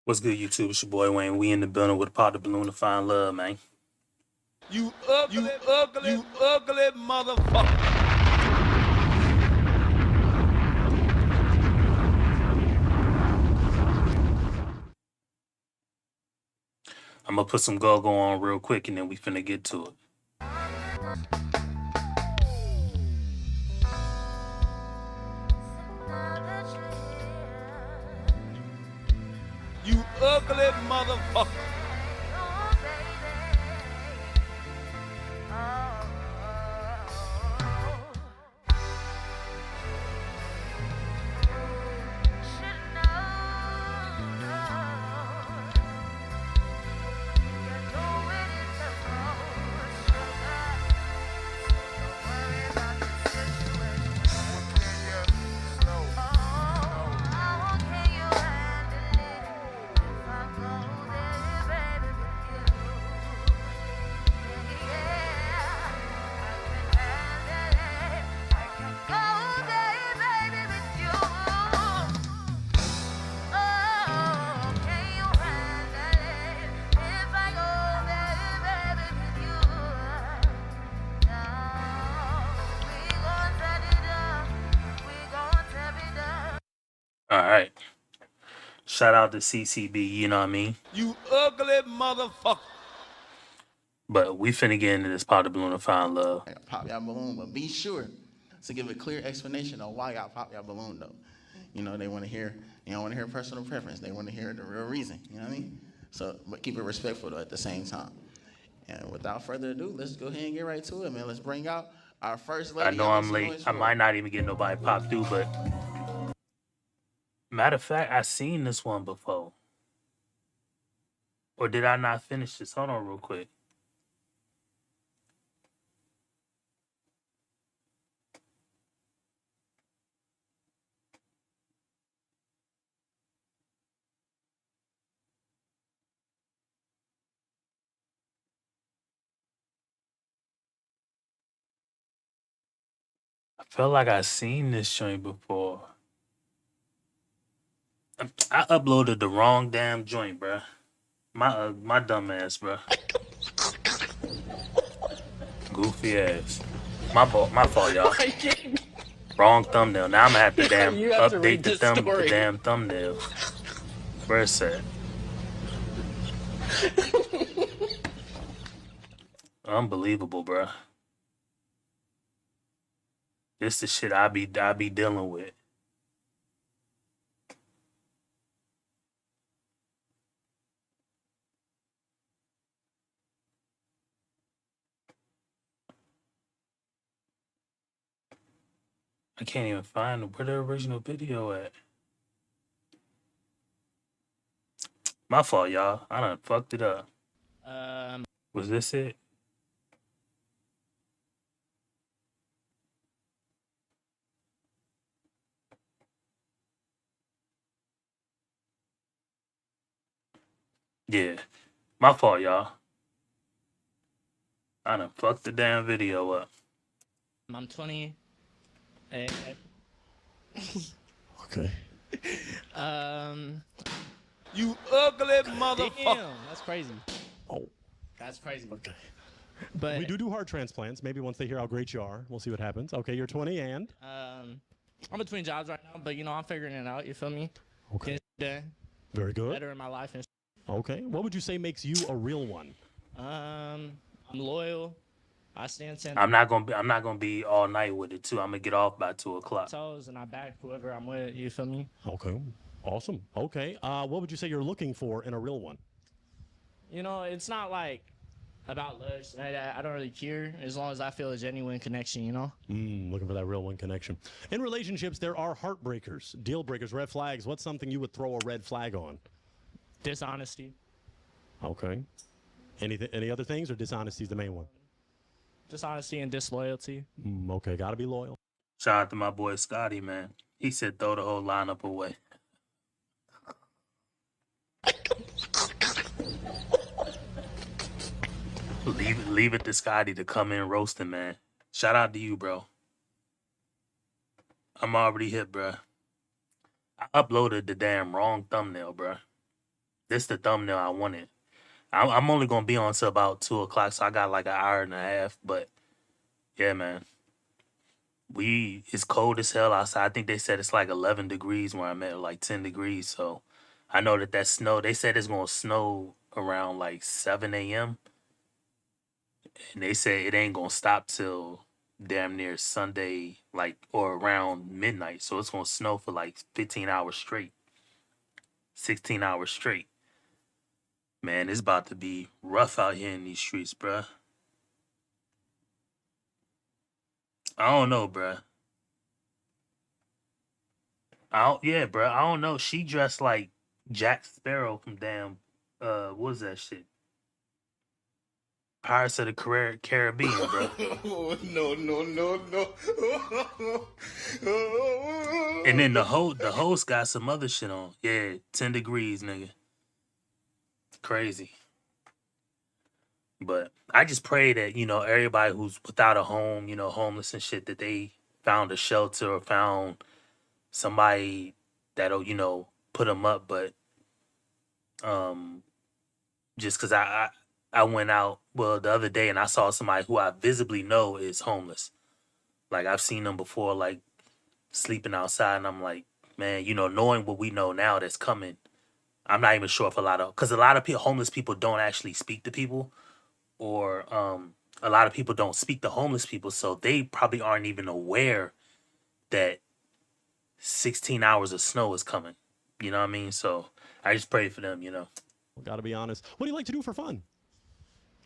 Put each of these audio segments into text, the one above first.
What's good, YouTube? It's your boy Wayne. We in the building with Pop the Balloon to find love, man. You ugly motherfucker. I'm gonna put some go-go on real quick and then we finna get to it. You ugly motherfucker. Alright. Shout out to CCB, you know what I mean? You ugly motherfucker. But we finna get into this Pop the Balloon to find love. Pop y'all balloon, but be sure to give a clear explanation on why y'all pop y'all balloon though. You know, they want to hear, you don't want to hear personal preference. They want to hear the real reason, you know what I mean? So, but keep it respectful though at the same time. And without further ado, let's go ahead and get right to it, man. Let's bring out our first lady. I know I'm late. I might not even get nobody popped through, but matter of fact, I seen this one before. Or did I not finish this? Hold on real quick. I felt like I seen this joint before. I uploaded the wrong damn joint, bruh. My dumb ass, bruh. Goofy ass. My fault, y'all. Wrong thumbnail. Now I'm gonna have to update the damn thumbnail. Where's that? Unbelievable, bruh. This the shit I be dealing with. I can't even find where the original video at. My fault, y'all. I done fucked it up. Was this it? Yeah. My fault, y'all. I done fucked the damn video up. I'm 20. Okay. You ugly motherfucker. Damn, that's crazy. Oh, That's crazy. okay. But We do heart transplants. Maybe once they hear how great you are, we'll see what happens. Okay, you're 20 and? I'm between jobs right now, but I'm figuring it out. You feel me? Okay. Getting Very good. better in my life and. Okay. What would you say makes you a real one? I'm loyal. I stand 10 I'm not gonna be all night with it too. I'm gonna get off by 2 o'clock. toes and I back whoever I'm with. You feel me? Okay. Awesome. Okay. What would you say you're looking for in a real one? It's not like about looks. I don't really care as long as I feel a genuine connection. Looking for that real one connection. In relationships, there are heartbreakers, deal breakers, red flags. What's something you would throw a red flag on? Dishonesty. Okay. Any other things, or dishonesty is the main one? Dishonesty and disloyalty. Okay. Got to be loyal. Shout out to my boy Scotty, man. He said throw the whole lineup away. Leave it to Scotty to come in roasting, man. Shout out to you, bro. I'm already hit, bro. I uploaded the damn wrong thumbnail, bro. This the thumbnail I wanted. I'm only gonna be on until about 2 o'clock, so I got like an hour and a half. But yeah, man, it's cold as hell outside. I think they said it's like 11 degrees where I'm at, like 10 degrees. So I know that snow. They said it's gonna snow around like 7 a.m. and they said it ain't gonna stop till damn near Sunday, like or around midnight. So it's gonna snow for like 15 hours straight, 16 hours straight. Man, it's about to be rough out here in these streets, bruh. I don't know, bruh. Yeah, bruh. I don't know. She dressed like Jack Sparrow from damn what is that shit? Pirates of the Caribbean, bruh. Oh, no, no, no, no. And then the host got some other shit on. Yeah, 10 degrees, nigga. Crazy. But I just pray that, everybody who's without a home, homeless and shit, that they found a shelter or found somebody that'll, put them up. But just because I went out, well, the other day and I saw somebody who I visibly know is homeless. Like, I've seen them before, like, sleeping outside. And I'm like, man, knowing what we know now that's coming, I'm not even sure if because a lot of homeless people don't actually speak to people, or a lot of people don't speak to homeless people, so they probably aren't even aware that 16 hours of snow is coming. You know what I mean? So I just pray for them, Got to be honest. What do you like to do for fun?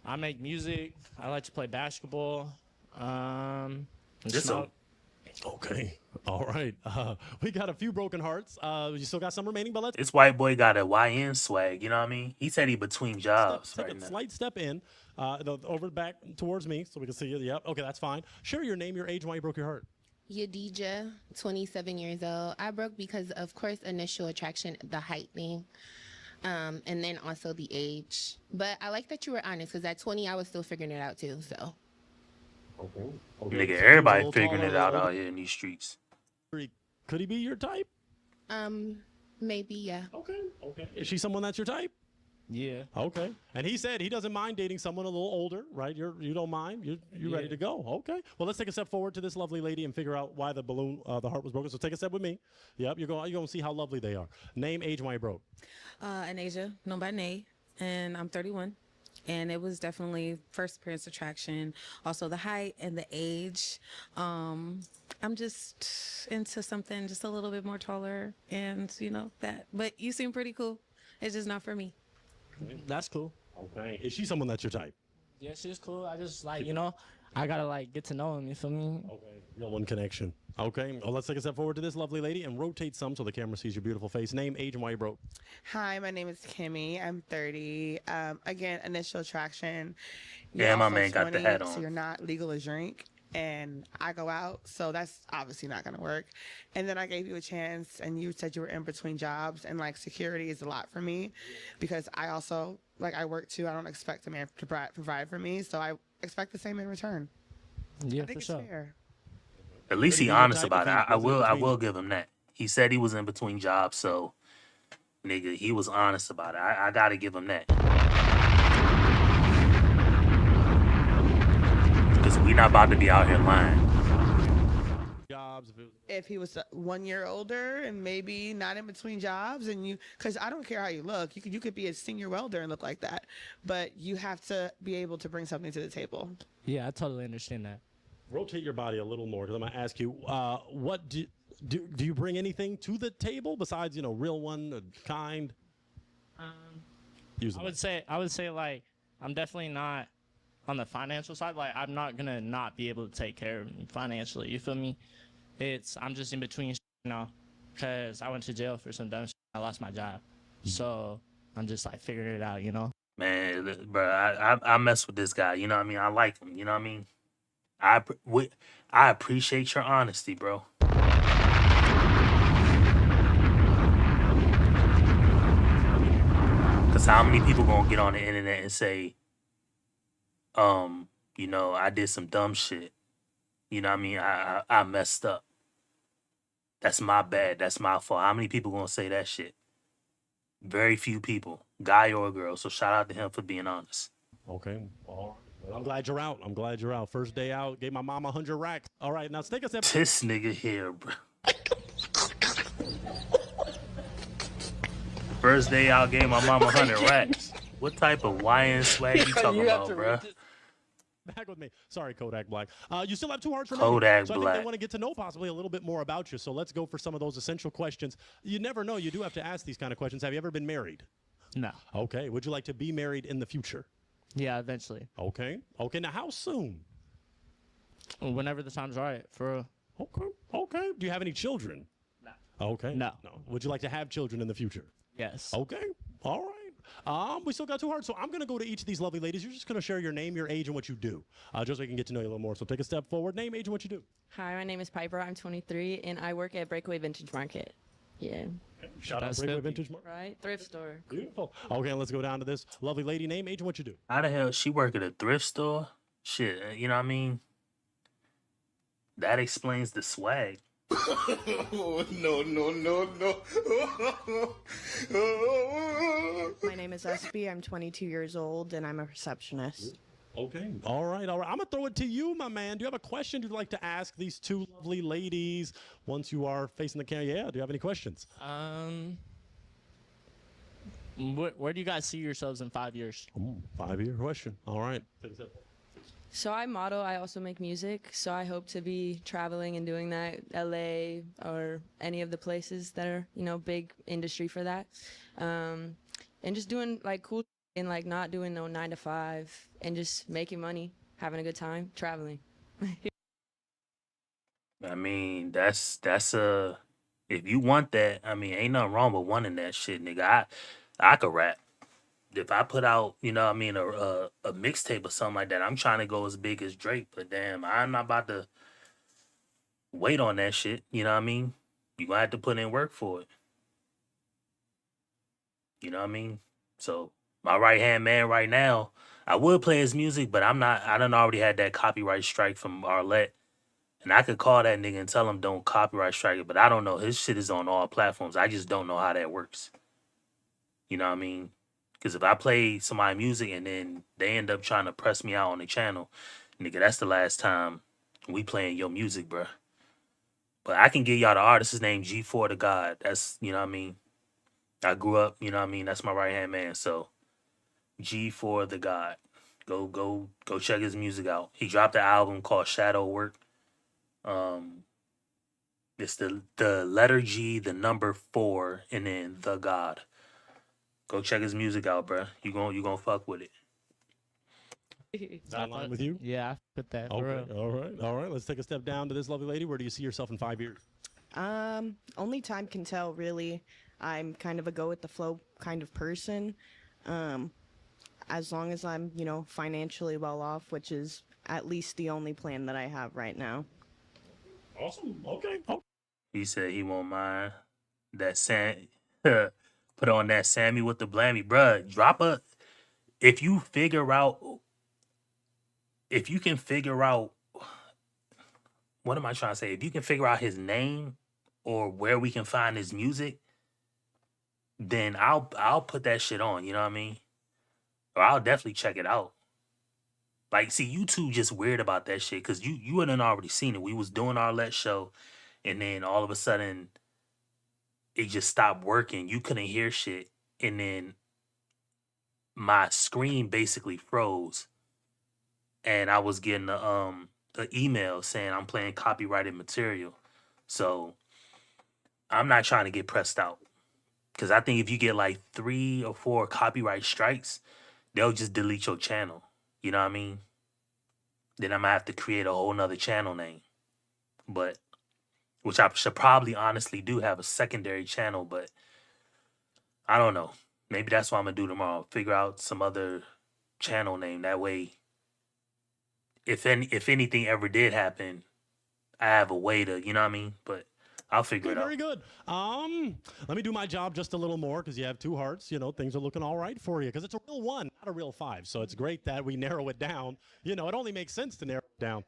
I make music. I like to play basketball. And Just smoke. Okay. All right. We got a few broken hearts. You still got some remaining, but let's This white boy got a YN swag, you know what I mean? He said he between jobs take right a now. slight step in, over back towards me so we can see you. Yep. Okay, that's fine. Share your name, your age, and why you broke your heart. Yadija, 27 years old. I broke because, of course, initial attraction, the height thing, and then also the age. But I like that you were honest, because at 20, I was still figuring it out too. So Okay. Nigga, So everybody he's a little figuring taller, it out older. out here in these streets. Could he be your type? maybe, yeah. Okay. Is she someone that's your type? Yeah. Okay. And he said he doesn't mind dating someone a little older, right? You don't mind. You're ready to go. Okay. Well, let's take a step forward to this lovely lady and figure out why the heart was broken. So take a step with me. Yep. You're going to see how lovely they are. Name, age, why you broke. Anasia, known by Nay, and I'm 31. And it was definitely first appearance attraction, also the height and the age. I'm just into something just a little bit more taller, and that. But you seem pretty cool. It's just not for me. That's cool. Okay. Is she someone that's your type? Yeah, she's cool. I just I gotta get to know him. You feel me? Okay. Real one connection. Okay. Well, let's take a step forward to this lovely lady and rotate some so the camera sees your beautiful face. Name, age, and why you broke. Hi, my name is Kimmy. I'm 30. Again, initial attraction. Yeah, You're my also man got the 20, hat on. So you're not legal to drink. And I go out, so that's obviously not going to work. And then I gave you a chance, and you said you were in between jobs, and security is a lot for me, because I also I work too. I don't expect a man to provide for me, so I expect the same in return. Yeah, I think for it's sure. fair. At least Could he he be your honest type about if it. he I was in will between? give him that. He said he was in between jobs, so nigga, he was honest about it. I gotta give him that. Because we not about to be out here lying. Jobs. If he was 1 year older and maybe not in between jobs, and because I don't care how you look, you could be a senior welder and look like that, but you have to be able to bring something to the table. Yeah, I totally understand that. Rotate your body a little more, because I'm going to ask you, what do you bring anything to the table besides, real one, kind? Use I would say I'm definitely not on the financial side. I'm not gonna not be able to take care of me financially. You feel me? I'm just in between now, because I went to jail for some dumb shit. I lost my job, so I'm just figuring it out. Man, bro, I mess with this guy. You know what I mean? I like him. You know what I mean? I appreciate your honesty, bro. Because how many people gonna get on the internet and say, I did some dumb shit. You know what I mean? I messed up. That's my bad. That's my fault. How many people gonna say that shit? Very few people, guy or girl. So shout out to him for being honest. Okay. All right. Well, I'm glad you're out. I'm glad you're out. First day out, gave my mom 100 racks. All right, now let's take a step. This nigga here, bro. First day out, gave my mom 100 racks. What type of YN swag you talking about, bro? Back with me. Sorry, Kodak Black. You still have 2 hearts remaining. Kodak so I think Black. they want to get to know possibly a little bit more about you. So let's go for some of those essential questions. You never know. You do have to ask these kind of questions. Have you ever been married? No. Okay. Would you like to be married in the future? Yeah, eventually. Okay. Okay. Now, how soon? Whenever the time's right. For real. Okay. Okay. Do you have any children? No. Okay. No. Would you like to have children in the future? Yes. Okay. All right. We still got 2 hearts, so I'm going to go to each of these lovely ladies. You're just going to share your name, your age, and what you do, just so we can get to know you a little more. So take a step forward. Name, age, and what you do. Hi, my name is Piper. I'm 23, and I work at Breakaway Vintage Market. Yeah. Shout out That's Breakaway filthy. Vintage Market. Right? Thrift store. Beautiful. Okay, let's go down to this lovely lady. Name, age, and what you do. How the hell she work at a thrift store? Shit, you know what I mean? That explains the swag. My name is SB. I'm 22 years old, and I'm a receptionist. Okay. All right. I'm going to throw it to you, my man. Do you have a question you'd like to ask these 2 lovely ladies once you are facing the camera? Yeah. Do you have any questions? Where do you guys see yourselves in 5 years? 5-year question. All right. So I model. I also make music. So I hope to be traveling and doing that, LA or any of the places that are, big industry for that. And just doing like cool and like not doing no 9 to 5 and just making money, having a good time, traveling. I mean, that's a if you want that, I mean, ain't nothing wrong with wanting that shit, nigga. I could rap. If I put out, you know what I mean, a mixtape or something like that, I'm trying to go as big as Drake, but damn, I'm not about to wait on that shit, you know what I mean? You gonna have to put in work for it. You know what I mean? So my right hand man right now, I would play his music, but I done already had that copyright strike from Arlette. And I could call that nigga and tell him don't copyright strike it, but I don't know. His shit is on all platforms. I just don't know how that works. You know what I mean? Because if I play somebody's music and then they end up trying to press me out on the channel, nigga, that's the last time we playing your music, bruh. But I can give y'all the artist's name, G4 the God. That's, you know what I mean? I grew up, you know what I mean? That's my right-hand man. So, G4 the God. Go check his music out. He dropped an album called Shadow Work. It's the letter G, the number 4, and then the God. Go check his music out, bruh. You gonna fuck with it. Is that in line with you? Yeah, I put that. For Okay. real. All right. Let's take a step down to this lovely lady. Where do you see yourself in 5 years? Only time can tell, really. I'm kind of a go with the flow kind of person. As long as I'm, financially well off, which is at least the only plan that I have right now. Awesome. Okay. He said he won't mind that put on that Sammy with the Blammy, bruh. If you can figure out, what am I trying to say? If you can figure out his name or where we can find his music, then I'll put that shit on. You know what I mean? Or I'll definitely check it out. Like, see, you two just weird about that shit because you hadn't already seen it. We was doing our Let show, and then all of a sudden, it just stopped working. You couldn't hear shit, and then my screen basically froze, and I was getting an email saying I'm playing copyrighted material. So I'm not trying to get pressed out because I think if you get like 3 or 4 copyright strikes, they'll just delete your channel. You know what I mean? Then I'm gonna have to create a whole nother channel name. But which I should probably honestly do have a secondary channel, but I don't know. Maybe that's what I'm gonna do tomorrow. Figure out some other channel name. That way, if anything ever did happen, I have a way to, you know what I mean? But I'll figure it out. Very good. Let me do my job just a little more because you have 2 hearts. Things are looking all right for you because it's a real 1, not a real 5. So it's great that we narrow it down. It only makes sense to narrow it down.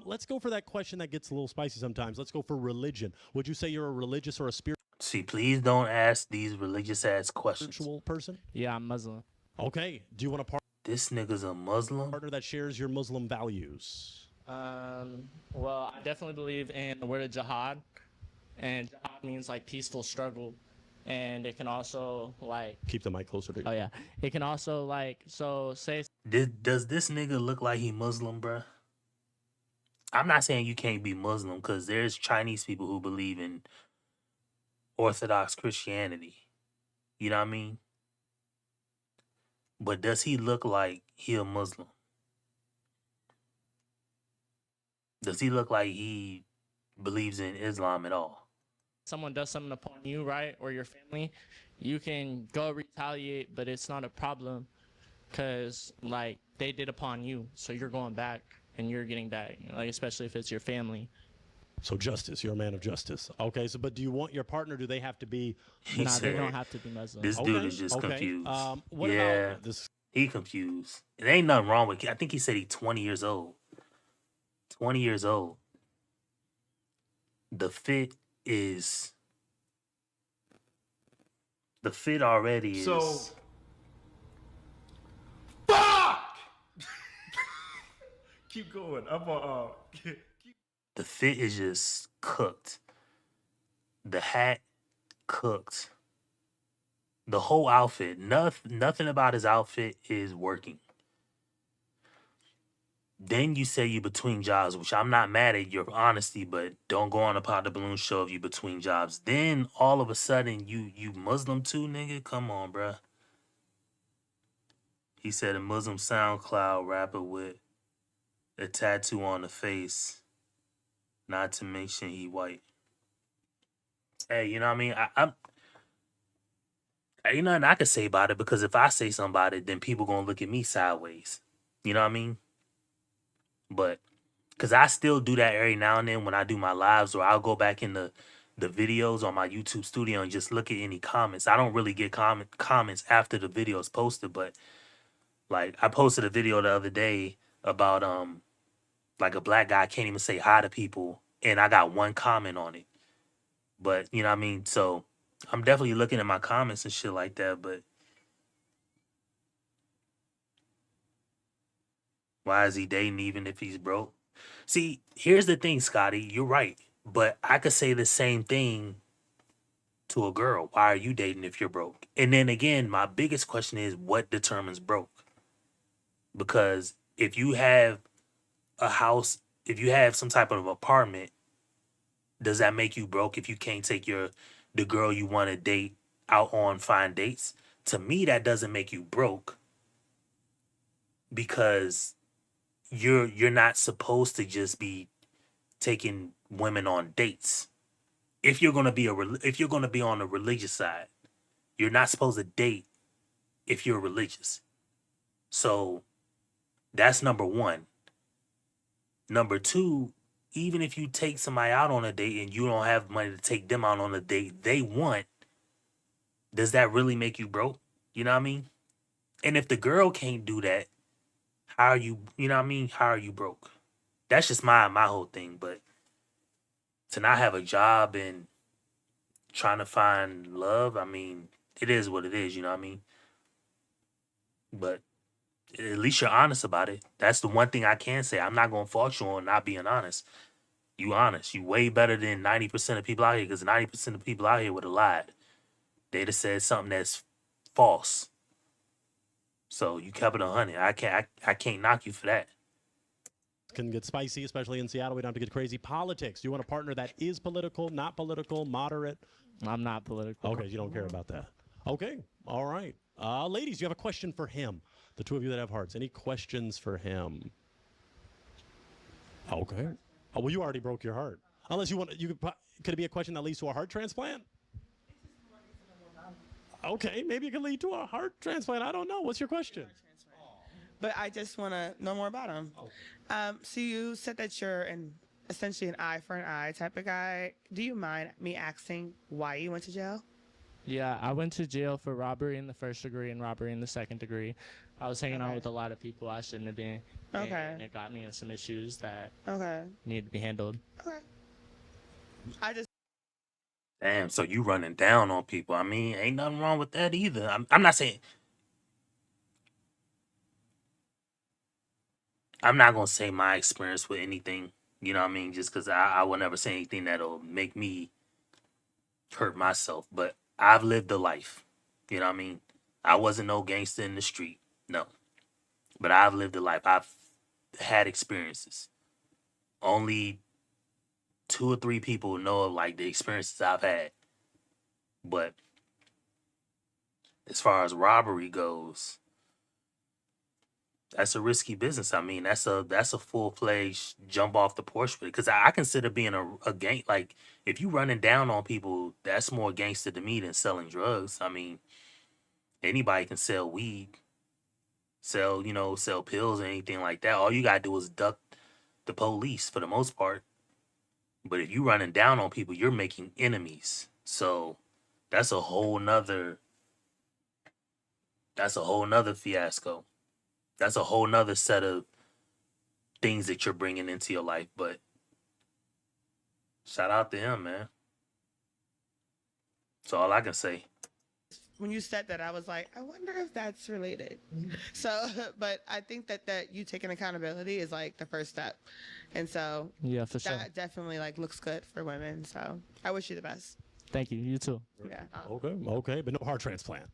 Let's go for that question that gets a little spicy sometimes. Let's go for religion. Would you say you're a religious or a spiritual? See, please don't ask these religious ass questions. spiritual person? Yeah, I'm Muslim. Okay. Do you want a This nigga's a Muslim. partner that shares your Muslim values? Well, I definitely believe in the word of jihad, and jihad means like peaceful struggle, and it can also like Keep the mic closer to you. oh yeah, it can also like so say Does this nigga look like he Muslim, bruh? I'm not saying you can't be Muslim because there's Chinese people who believe in Orthodox Christianity. You know what I mean? But does he look like he a Muslim? Does he look like he believes in Islam at all? someone does something upon you, right, or your family, you can go retaliate, but it's not a problem because like they did upon you, so you're going back and you're getting back, like especially if it's your family. So justice, you're a man of justice. Okay, so but do you want your partner, do they have to be He Nah, they said, don't have to be Muslim. this dude is just confused. What Yeah. about this? He confused. It ain't nothing wrong with. I think he said he's 20 years old. 20 years old. The fit is. The fit already is. So, fuck! Keep going. The fit is just cooked. The hat cooked. The whole outfit. Nothing about his outfit is working. Then you say you between jobs, which I'm not mad at your honesty, but don't go on a Pop the Balloon show if you between jobs. Then all of a sudden you Muslim too, nigga? Come on, bruh. He said a Muslim SoundCloud rapper with a tattoo on the face, not to mention he white. Hey, you know what I mean? I'm ain't nothing I could say about it because if I say something about it, then people gonna look at me sideways. You know what I mean? But because I still do that every now and then when I do my lives, or I'll go back in the videos on my YouTube studio and just look at any comments. I don't really get comments after the video is posted, but like I posted a video the other day about like a black guy can't even say hi to people, and I got one comment on it. But you know what I mean? So I'm definitely looking at my comments and shit like that, but why is he dating even if he's broke? See, here's the thing, Scotty. You're right. But I could say the same thing to a girl. Why are you dating if you're broke? And then again, my biggest question is what determines broke? Because if you have a house, if you have some type of apartment, does that make you broke if you can't take the girl you want to date out on fine dates? To me, that doesn't make you broke because you're not supposed to just be taking women on dates. If you're gonna be if you're gonna be on the religious side, you're not supposed to date if you're religious. So that's number one. Number two, even if you take somebody out on a date and you don't have money to take them out on a date they want, does that really make you broke? You know what I mean? And if the girl can't do that, how are you, you know what I mean? How are you broke? That's just my whole thing. But to not have a job and trying to find love, I mean, it is what it is, you know what I mean? But at least you're honest about it. That's the one thing I can say. I'm not going to fault you on not being honest. You honest. You way better than 90% of people out here because 90% of people out here would have lied. They'd have said something that's false. So you kept it 100. I can't knock you for that. Can get spicy, especially in Seattle. We don't have to get crazy. Politics. Do you want a partner that is political, not political, moderate? I'm not political. Okay, you don't care about that. Okay, all right. Ladies, you have a question for him. The two of you that have hearts. Any questions for him? Okay. Oh, well, you already broke your heart. Unless you want, could it be a question that leads to a heart transplant? Okay, maybe it could lead to a heart transplant. I don't know. What's your question? But I just want to know more about him. So you said that you're essentially an eye for an eye type of guy. Do you mind me asking why you went to jail? Yeah, I went to jail for robbery in the first degree and robbery in the second degree. I was hanging out with a lot of people I shouldn't have been. Okay. And it got me in some issues that Okay. needed to be handled. Okay. I just Damn, so you running down on people. I mean, ain't nothing wrong with that either. I'm not saying, I'm not gonna say my experience with anything, you know what I mean? Just because I will never say anything that'll make me hurt myself. But I've lived a life, you know what I mean? I wasn't no gangster in the street, no. But I've lived a life. I've had experiences. Only 2 or 3 people know of like the experiences I've had. But as far as robbery goes, that's a risky business. I mean, that's a full fledged jump off the porch with it. Because I consider being a gang, like if you running down on people, that's more gangster to me than selling drugs. I mean, anybody can sell weed, sell pills or anything like that. All you gotta do is duck the police for the most part. But if you running down on people, you're making enemies. So that's a whole nother fiasco. That's a whole nother set of things that you're bringing into your life. But shout out to him, man. That's all I can say. When you said that, I was like, I wonder if that's related. So, but I think that you taking accountability is like the first step. And so Yeah, for sure. that definitely like looks good for women. So I wish you the best. Thank you. You too. Yeah. Okay, but no heart transplant.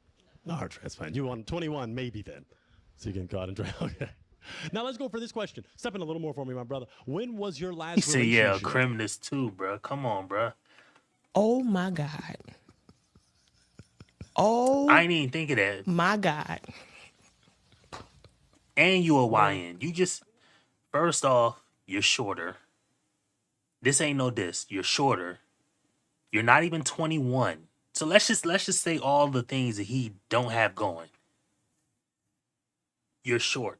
No heart transplant. You want 21 maybe then. So you get caught and drown. Okay. Now let's go for this question. Step in a little more for me, my brother. When was your last He said, relationship? yeah, a criminalist too, bro. Come on, bro. Oh my God. Oh I ain't even think of that. my God. And you a YN. You just, first off, you're shorter. This ain't no diss. You're shorter. You're not even 21. So let's just say all the things that he don't have going. You're short.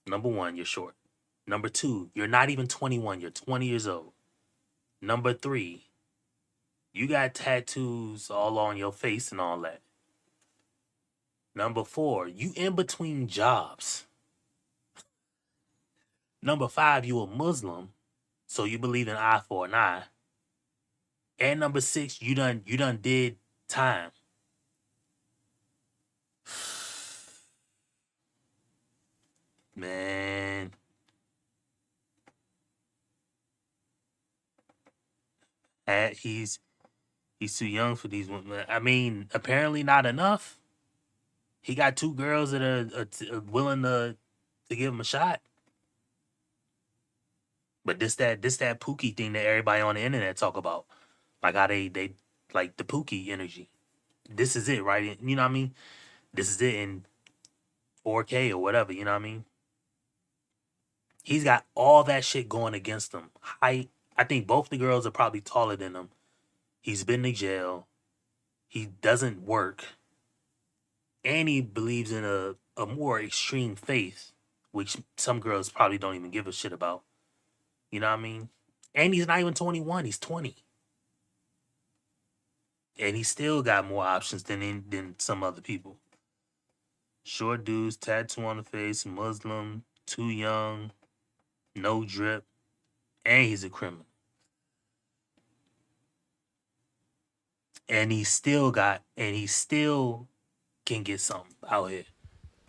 Number 1, you're short. Number 2, you're not even 21. You're 20 years old. Number 3, you got tattoos all on your face and all that. Number 4, you in between jobs. Number 5, you a Muslim, so you believe in eye for an eye. And number 6, you done did time. Man. He's too young for these women. I mean, apparently not enough. He got 2 girls that are willing to give him a shot. But this that Pookie thing that everybody on the internet talk about. Like how they like the Pookie energy. This is it, right? You know what I mean? This is it in 4K or whatever, you know what I mean? He's got all that shit going against him. Height. I think both the girls are probably taller than him. He's been to jail. He doesn't work. And he believes in a more extreme faith, which some girls probably don't even give a shit about. You know what I mean? And he's not even 21. He's 20. And he still got more options than some other people. Short dudes, tattoo on the face, Muslim, too young, no drip, and he's a criminal. And he still can get something out here.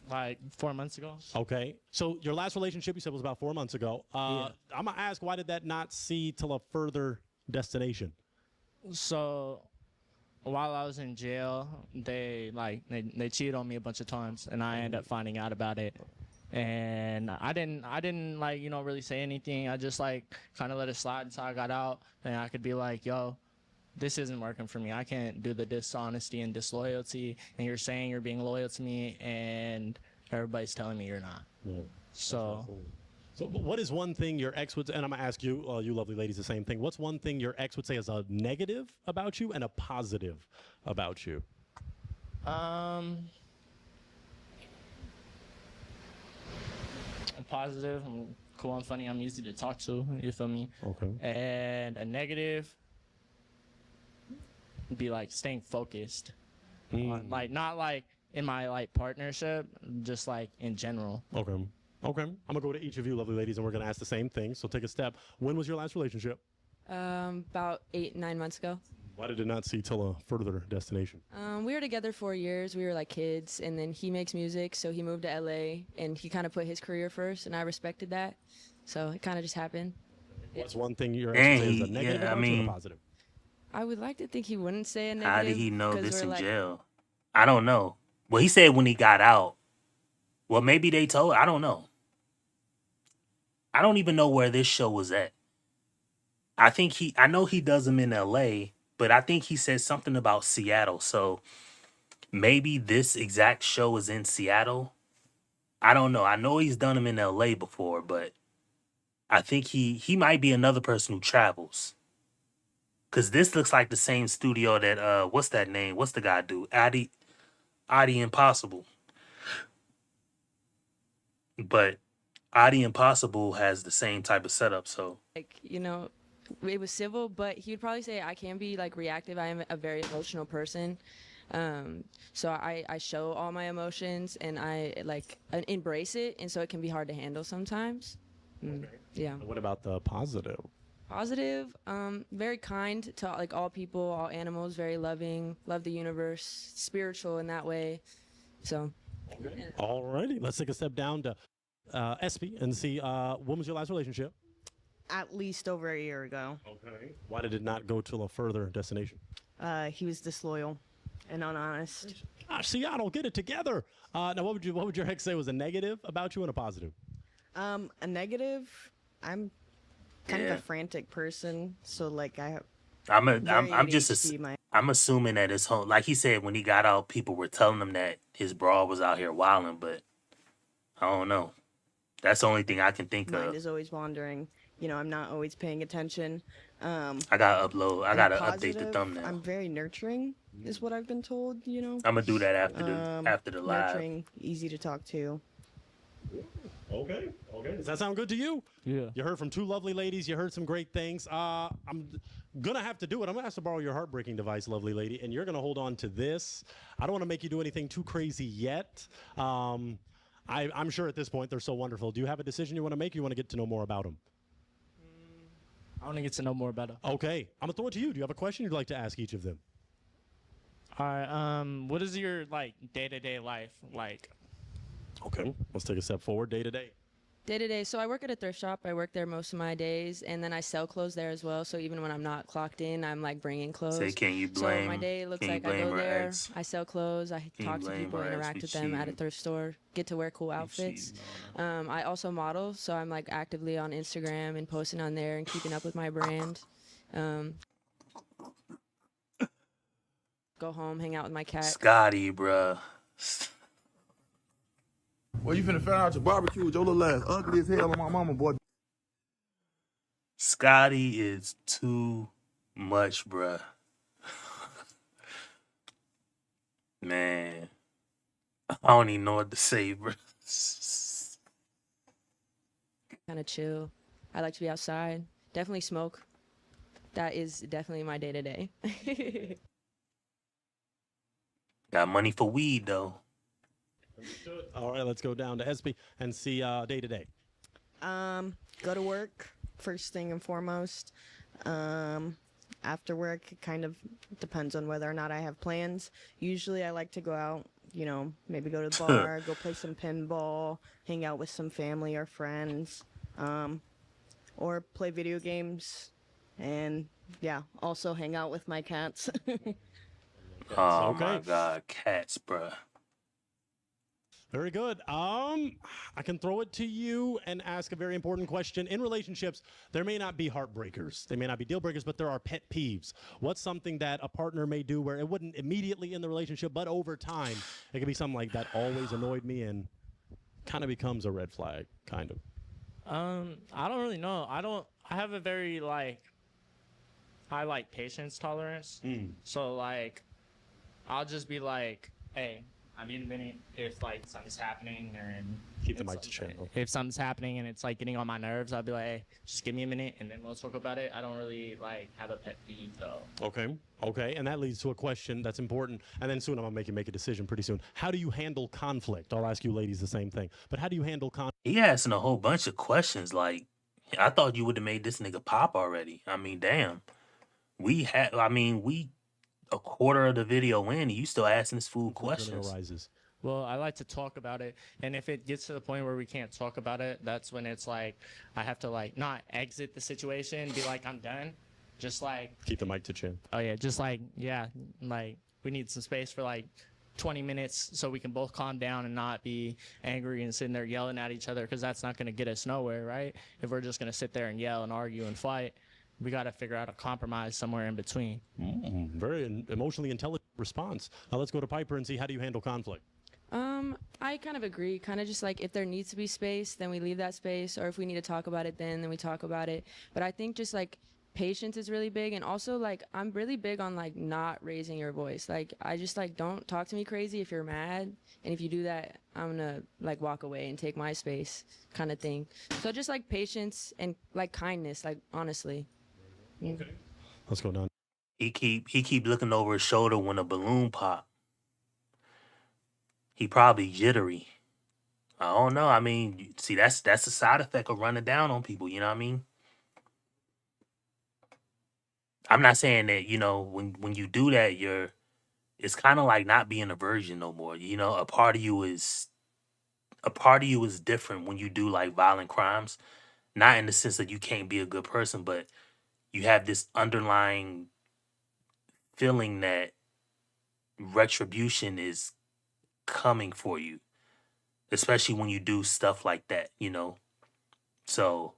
Like 4 months ago. Okay. So your last relationship, you said, was about 4 months ago. Yeah. I'm going to ask, why did that not see till a further destination? So while I was in jail, they cheated on me a bunch of times, and I ended up finding out about it. And I didn't like, really say anything. I just like kind of let it slide until I got out, and I could be like, yo, this isn't working for me. I can't do the dishonesty and disloyalty, and you're saying you're being loyal to me, and everybody's telling me you're not. Yeah. So What is one thing your ex would, and I'm going to ask you, you lovely ladies, the same thing. What's one thing your ex would say is a negative about you and a positive about you? I'm positive. I'm cool. I'm funny. I'm easy to talk to. You feel me? Okay. And a negative would be like staying focused. On, like not like in my like partnership, just like in general. Okay. Okay. I'm going to go to each of you, lovely ladies, and we're going to ask the same thing. So take a step. When was your last relationship? About 8-9 months ago. Why did it not see till a further destination? We were together 4 years. We were like kids, and then he makes music, so he moved to LA, and he kind of put his career first, and I respected that. So it kind of just happened. What's one thing your ex Dang, would say is a negative yeah, I about you and mean, a positive? I would like to think he wouldn't say a negative. how did he know because this we're in like, jail? I don't know. Well, he said when he got out. Well, maybe they told. I don't know. I don't even know where this show was at. I know he does them in LA, but I think he said something about Seattle. So maybe this exact show is in Seattle. I don't know. I know he's done them in LA before, but I think he might be another person who travels. Cause this looks like the same studio that what's that name? What's the guy do? Adi Impossible. But Adi Impossible has the same type of setup, so like, you know, it was civil, but he would probably say I can be like reactive. I am a very emotional person. So I show all my emotions and I like embrace it, and so it can be hard to handle sometimes. Yeah. What about the positive? Positive, very kind to like all people, all animals, very loving, love the universe, spiritual in that way. So. Alrighty, let's take a step down to Espy and see when was your last relationship? At least over a year ago. Okay. Why did it not go to a further destination? He was disloyal and unhonest. Seattle, get it together. Now, what would your ex say was a negative about you and a positive? A negative, I'm kind of a frantic person, so like I'm assuming that his whole, like he said, when he got out, people were telling him that his broad was out here wilding, but I don't know. That's the only thing I can think mind of. is always wandering. You know, I'm not always paying attention. I gotta update the Positive, thumbnail. I'm very nurturing, is what I've been told. You know, I'm gonna do that after the live. nurturing, easy to talk to. Okay. Does that sound good to you? Yeah. You heard from two lovely ladies. You heard some great things. I'm gonna have to do it. I'm gonna have to borrow your heartbreaking device, lovely lady, and you're gonna hold on to this. I don't want to make you do anything too crazy yet. I'm sure at this point they're so wonderful. Do you have a decision you want to make? You want to get to know more about them? I want to get to know more about him. Okay. I'm gonna throw it to you. Do you have a question you'd like to ask each of them? All right. What is your like day-to-day life like? Okay. Let's take a step forward. Day to day. Day to day. So I work at a thrift shop. I work there most of my days, and then I sell clothes there as well. So even when I'm not clocked in, I'm like bringing clothes. Say, can you blame? So my day looks can you like I blame go her there, ex? I sell clothes, I you talk to blame people, her ex interact for with them at a cheating? thrift store, get to wear cool outfits. I also model, so I'm like actively on Instagram and posting on there and keeping up with my brand. Go home, hang out with my cat. Scotty, bruh. Well, you finna find out your barbecue with your little ass ugly as hell on my mama, boy. Scotty is too much, bruh. Man, I don't even know what to say, bruh. Kind of chill. I like to be outside. Definitely smoke. That is definitely my day to day. Got money for weed though. All right, let's go down to Espy and see day to day. Go to work first thing and foremost. After work, it kind of depends on whether or not I have plans. Usually, I like to go out. You know, maybe go to the bar, go play some pinball, hang out with some family or friends, or play video games, and yeah, also hang out with my cats. Oh my God, cats, bruh. Very good. I can throw it to you and ask a very important question. In relationships, there may not be heartbreakers. They may not be deal breakers, but there are pet peeves. What's something that a partner may do where it wouldn't immediately in the relationship, but over time, it could be something like that always annoyed me and kind of becomes a red flag, kind of. I don't really know. I have a very high patience tolerance. So I'll just be like, hey, I need a minute if something's happening and keep the mic to channel. If something's happening and it's getting on my nerves, I'll be like, hey, just give me a minute and then we'll talk about it. I don't really have a pet peeve though. Okay, and that leads to a question that's important. And then soon I'm gonna make you make a decision pretty soon. How do you handle conflict? I'll ask you ladies the same thing. But how do you handle conflict? He asking a whole bunch of questions. I thought you would have made this nigga pop already. I mean, damn. We had, I mean, we a quarter of the video in, and you still asking this fool Conclusion questions. arises. Well, I like to talk about it, and if it gets to the point where we can't talk about it, that's when it's like I have to like not exit the situation, be like I'm done, just like Keep the mic to chin. oh yeah, just like yeah, like we need some space for like 20 minutes so we can both calm down and not be angry and sitting there yelling at each other because that's not going to get us nowhere, right? If we're just going to sit there and yell and argue and fight, we got to figure out a compromise somewhere in between. Very emotionally intelligent response. Now let's go to Piper and see how do you handle conflict. I kind of agree. Kind of just like if there needs to be space, then we leave that space, or if we need to talk about it, then we talk about it. But I think just like patience is really big, and also like I'm really big on like not raising your voice. Like I just like don't talk to me crazy if you're mad, and if you do that, I'm gonna like walk away and take my space, kind of thing. So just like patience and like kindness, like honestly. Okay. Let's go down. He keep looking over his shoulder when a balloon pop. He probably jittery. I don't know. I mean, see, that's a side effect of running down on people. You know what I mean? I'm not saying that, you know, when you do that, it's kind of like not being a virgin no more. You know, a part of you is different when you do like violent crimes. Not in the sense that you can't be a good person, but you have this underlying feeling that retribution is coming for you, especially when you do stuff like that, you know. So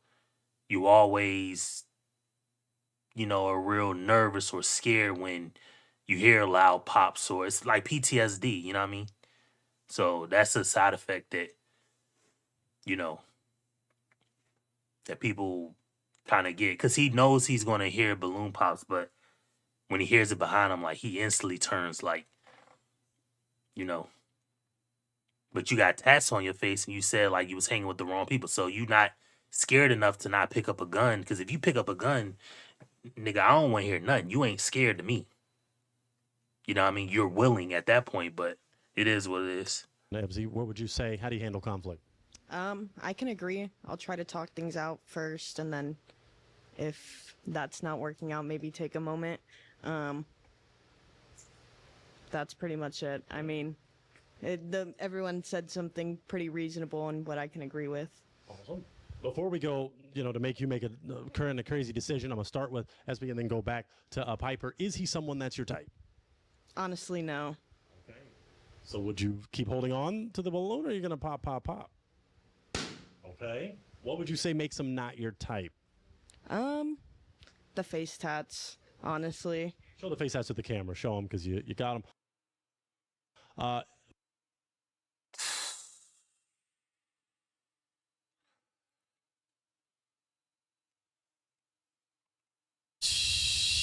you always, you know, are real nervous or scared when you hear loud pops, or it's like PTSD, you know what I mean? So that's a side effect that, you know, that people kind of get, because he knows he's going to hear balloon pops, but when he hears it behind him, like he instantly turns like, you know. But you got tats on your face, and you said like you was hanging with the wrong people, so you not scared enough to not pick up a gun. Because if you pick up a gun, nigga, I don't want to hear nothing. You ain't scared to me. You know what I mean? You're willing at that point, but it is what it is. Nebsy, what would you say? How do you handle conflict? I can agree. I'll try to talk things out first, and then if that's not working out, maybe take a moment. That's pretty much it. I mean, everyone said something pretty reasonable and what I can agree with. Awesome. Before we go, you know, to make you make a crazy decision, I'm going to start with SB and then go back to Piper. Is he someone that's your type? Honestly, no. Okay. So would you keep holding on to the balloon, or are you going to pop? Okay. What would you say makes him not your type? The face tats, honestly. Show the face tats to the camera. Show them, because you got them.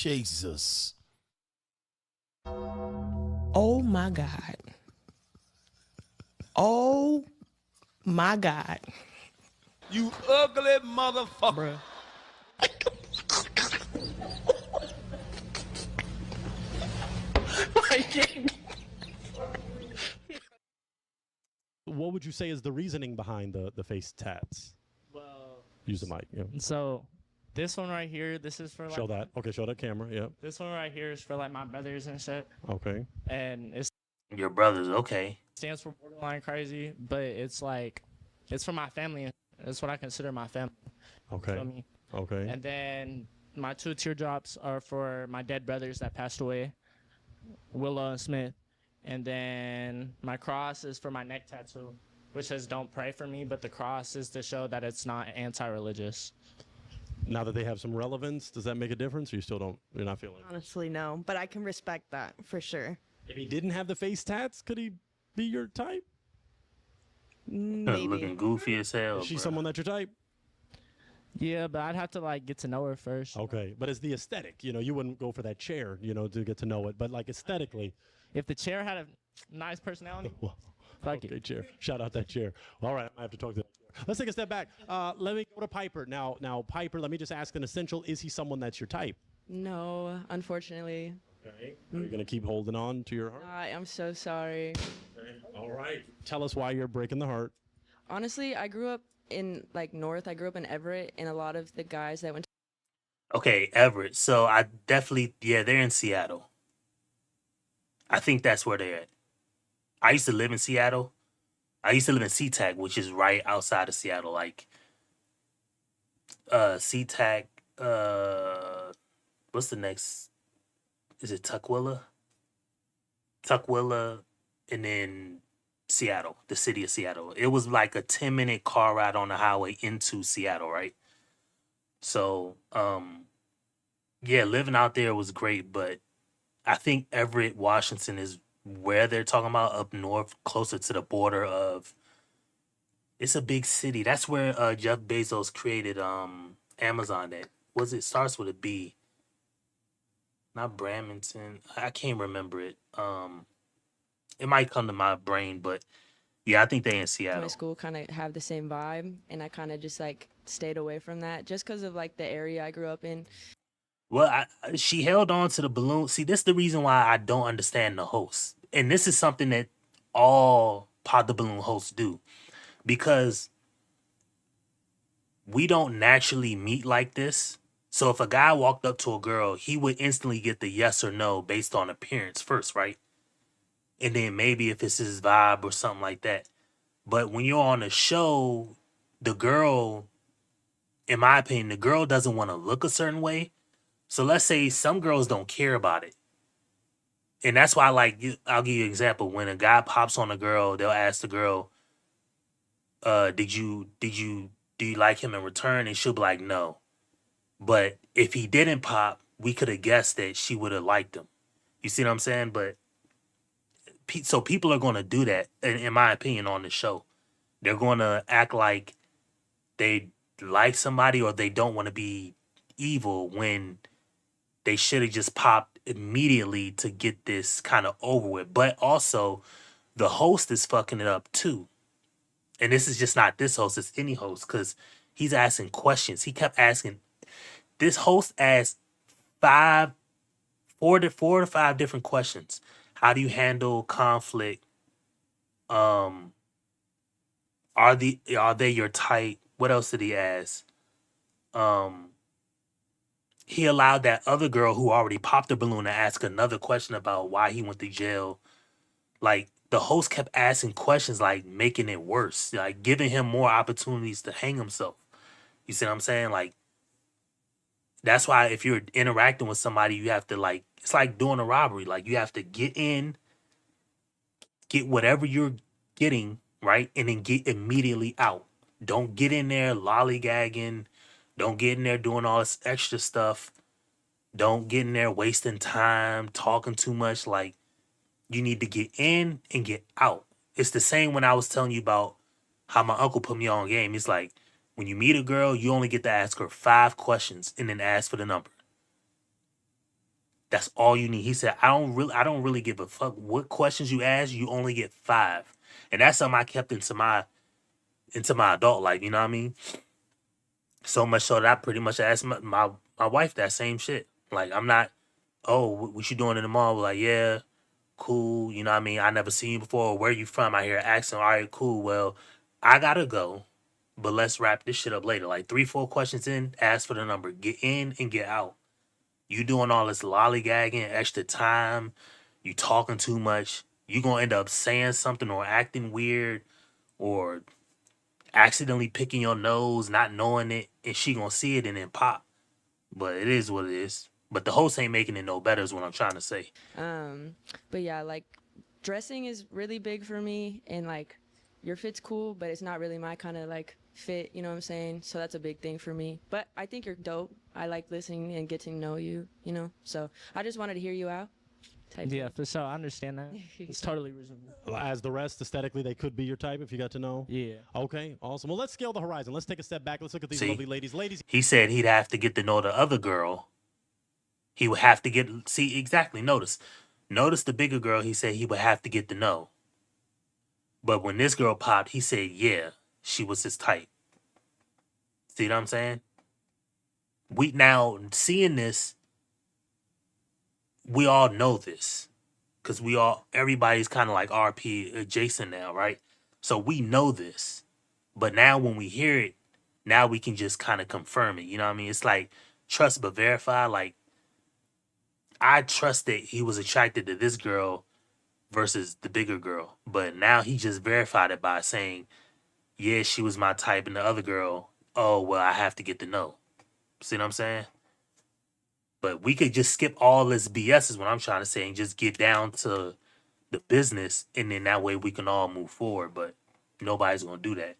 Jesus. Oh my God. Oh my God. You ugly motherfucker. What would you say is the reasoning behind the face tats? Well, use the mic. Yeah. So this one right here, this is for like Show that. Okay, show that camera. Yep. This one right here is for like my brothers and shit. Okay. And it Your brothers, okay. stands for borderline crazy, but it's like it's for my family. That's what I consider my family. Okay. Feel me? Okay. And then my 2 teardrops are for my dead brothers that passed away, Willow and Smith. And then my cross is for my neck tattoo, which says "Don't pray for me," but the cross is to show that it's not anti-religious. Now that they have some relevance, does that make a difference, or you're not feeling it? Honestly, no. But I can respect that for sure. If he didn't have the face tats, could he be your type? Maybe. Looking goofy as hell. Is she bruh. someone that's your type? Yeah, but I'd have to like get to know her first. Okay, but it's the aesthetic. You know, you wouldn't go for that chair, you know, to get to know it. But like aesthetically, If the chair had a nice personality, well, fuck okay, it. chair. Shout out that chair. All right, I have to talk to that chair. Let's take a step back. Let me go to Piper. Now, Piper, let me just ask an essential. Is he someone that's your type? No, unfortunately. Okay. Are you going to keep holding on to your heart? I'm so sorry. Okay. All right. Tell us why you're breaking the heart. Honestly, I grew up in like North. I grew up in Everett, and a lot of the guys that went Okay, Everett. So I definitely, yeah, they're in Seattle. I think that's where they're at. I used to live in Seattle. I used to live in SeaTac, which is right outside of Seattle. Like SeaTac, what's the next? Is it Tukwila? Tukwila, and then Seattle, the city of Seattle. It was like a 10-minute car ride on the highway into Seattle, right? So, yeah, living out there was great, but I think Everett, Washington is where they're talking about up north, closer to the border of. It's a big city. That's where Jeff Bezos created Amazon. That was it. Starts with a B. Not Brampton. I can't remember it. It might come to my brain, but yeah, I think they in My Seattle. school kind of have the same vibe, and I kind of just like stayed away from that just because of like the area I grew up in. Well, she held on to the balloon. See, this is the reason why I don't understand the hosts, and this is something that all Pod the Balloon hosts do, because we don't naturally meet like this. So if a guy walked up to a girl, he would instantly get the yes or no based on appearance first, right? And then maybe if it's his vibe or something like that. But when you're on a show, the girl, in my opinion, the girl doesn't want to look a certain way. So let's say some girls don't care about it. And that's why, like, I'll give you an example. When a guy pops on a girl, they'll ask the girl, do you like him in return? And she'll be like, no. But if he didn't pop, we could have guessed that she would have liked him. You see what I'm saying? But so people are going to do that, in my opinion, on the show. They're going to act like they like somebody or they don't want to be evil when they should have just popped immediately to get this kind of over with. But also, the host is fucking it up too. And this is just not this host, it's any host, because he's asking questions. He kept asking. This host asked four to five different questions. How do you handle conflict? Are they your type? What else did he ask? He allowed that other girl who already popped the balloon to ask another question about why he went to jail. Like, the host kept asking questions, like making it worse, like giving him more opportunities to hang himself. You see what I'm saying? Like, that's why if you're interacting with somebody, you have to, like, it's like doing a robbery. Like, you have to get in, get whatever you're getting, right? And then get immediately out. Don't get in there lollygagging. Don't get in there doing all this extra stuff. Don't get in there wasting time, talking too much. Like, you need to get in and get out. It's the same when I was telling you about how my uncle put me on game. It's like, when you meet a girl, you only get to ask her 5 questions and then ask for the number. That's all you need. He said, I don't really give a fuck what questions you ask. You only get 5. And that's something I kept into my adult life, you know what I mean? So much so that I pretty much asked my wife that same shit. Like, I'm not, oh, what you doing in the mall? Like, yeah, cool, you know what I mean? I never seen you before. Where you from? I hear an accent. All right, cool. Well, I gotta go, but let's wrap this shit up later. Like 3-4 questions in, ask for the number. Get in and get out. You doing all this lollygagging, extra time, you talking too much, you gonna end up saying something or acting weird or accidentally picking your nose, not knowing it, and she gonna see it and then pop. But it is what it is. But the host ain't making it no better is what I'm trying to say. But yeah, like dressing is really big for me, and like your fit's cool, but it's not really my kind of like fit, you know what I'm saying? So that's a big thing for me. But I think you're dope. I like listening and getting to know you, you know? So I just wanted to hear you out. Yeah, for sure. I understand that. It's totally reasonable. As the rest, aesthetically, they could be your type if you got to know. Yeah. Okay, awesome. Well, let's scale the horizon. Let's take a step back. Let's look at these lovely ladies. Ladies. He said he'd have to get to know the other girl. He would have to get, see, exactly, notice the bigger girl, he said he would have to get to know. But when this girl popped, he said, yeah, she was his type. See what I'm saying? We now, seeing this, we all know this. Because everybody's kind of like RP adjacent now, right? So we know this. But now when we hear it, now we can just kind of confirm it. You know what I mean? It's like trust but verify. Like, I trust that he was attracted to this girl versus the bigger girl. But now he just verified it by saying, yeah, she was my type, and the other girl, oh, well, I have to get to know. See what I'm saying? But we could just skip all this BS is what I'm trying to say and just get down to the business, and then that way we can all move forward. But nobody's going to do that.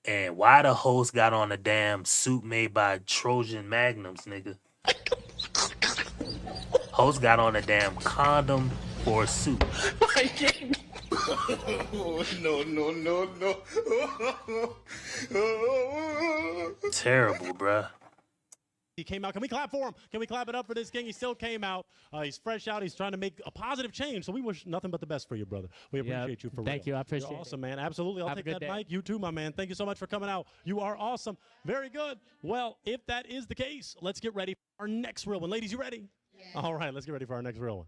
And why the host got on a damn suit made by Trojan Magnums, nigga? Host got on a damn condom for a suit. no. Terrible, bruh. He came out. Can we clap for him? Can we clap it up for this king? He still came out. He's fresh out. He's trying to make a positive change. So we wish nothing but the best for you, brother. We appreciate you for Thank real. you. I appreciate You're awesome, man. Absolutely. I'll Have a take good that day. mic. You too, my man. Thank you so much for coming out. You are awesome. Very good. Well, if that is the case, let's get ready for our next real one. Ladies, you ready? Yeah. All right, let's get ready for our next real one.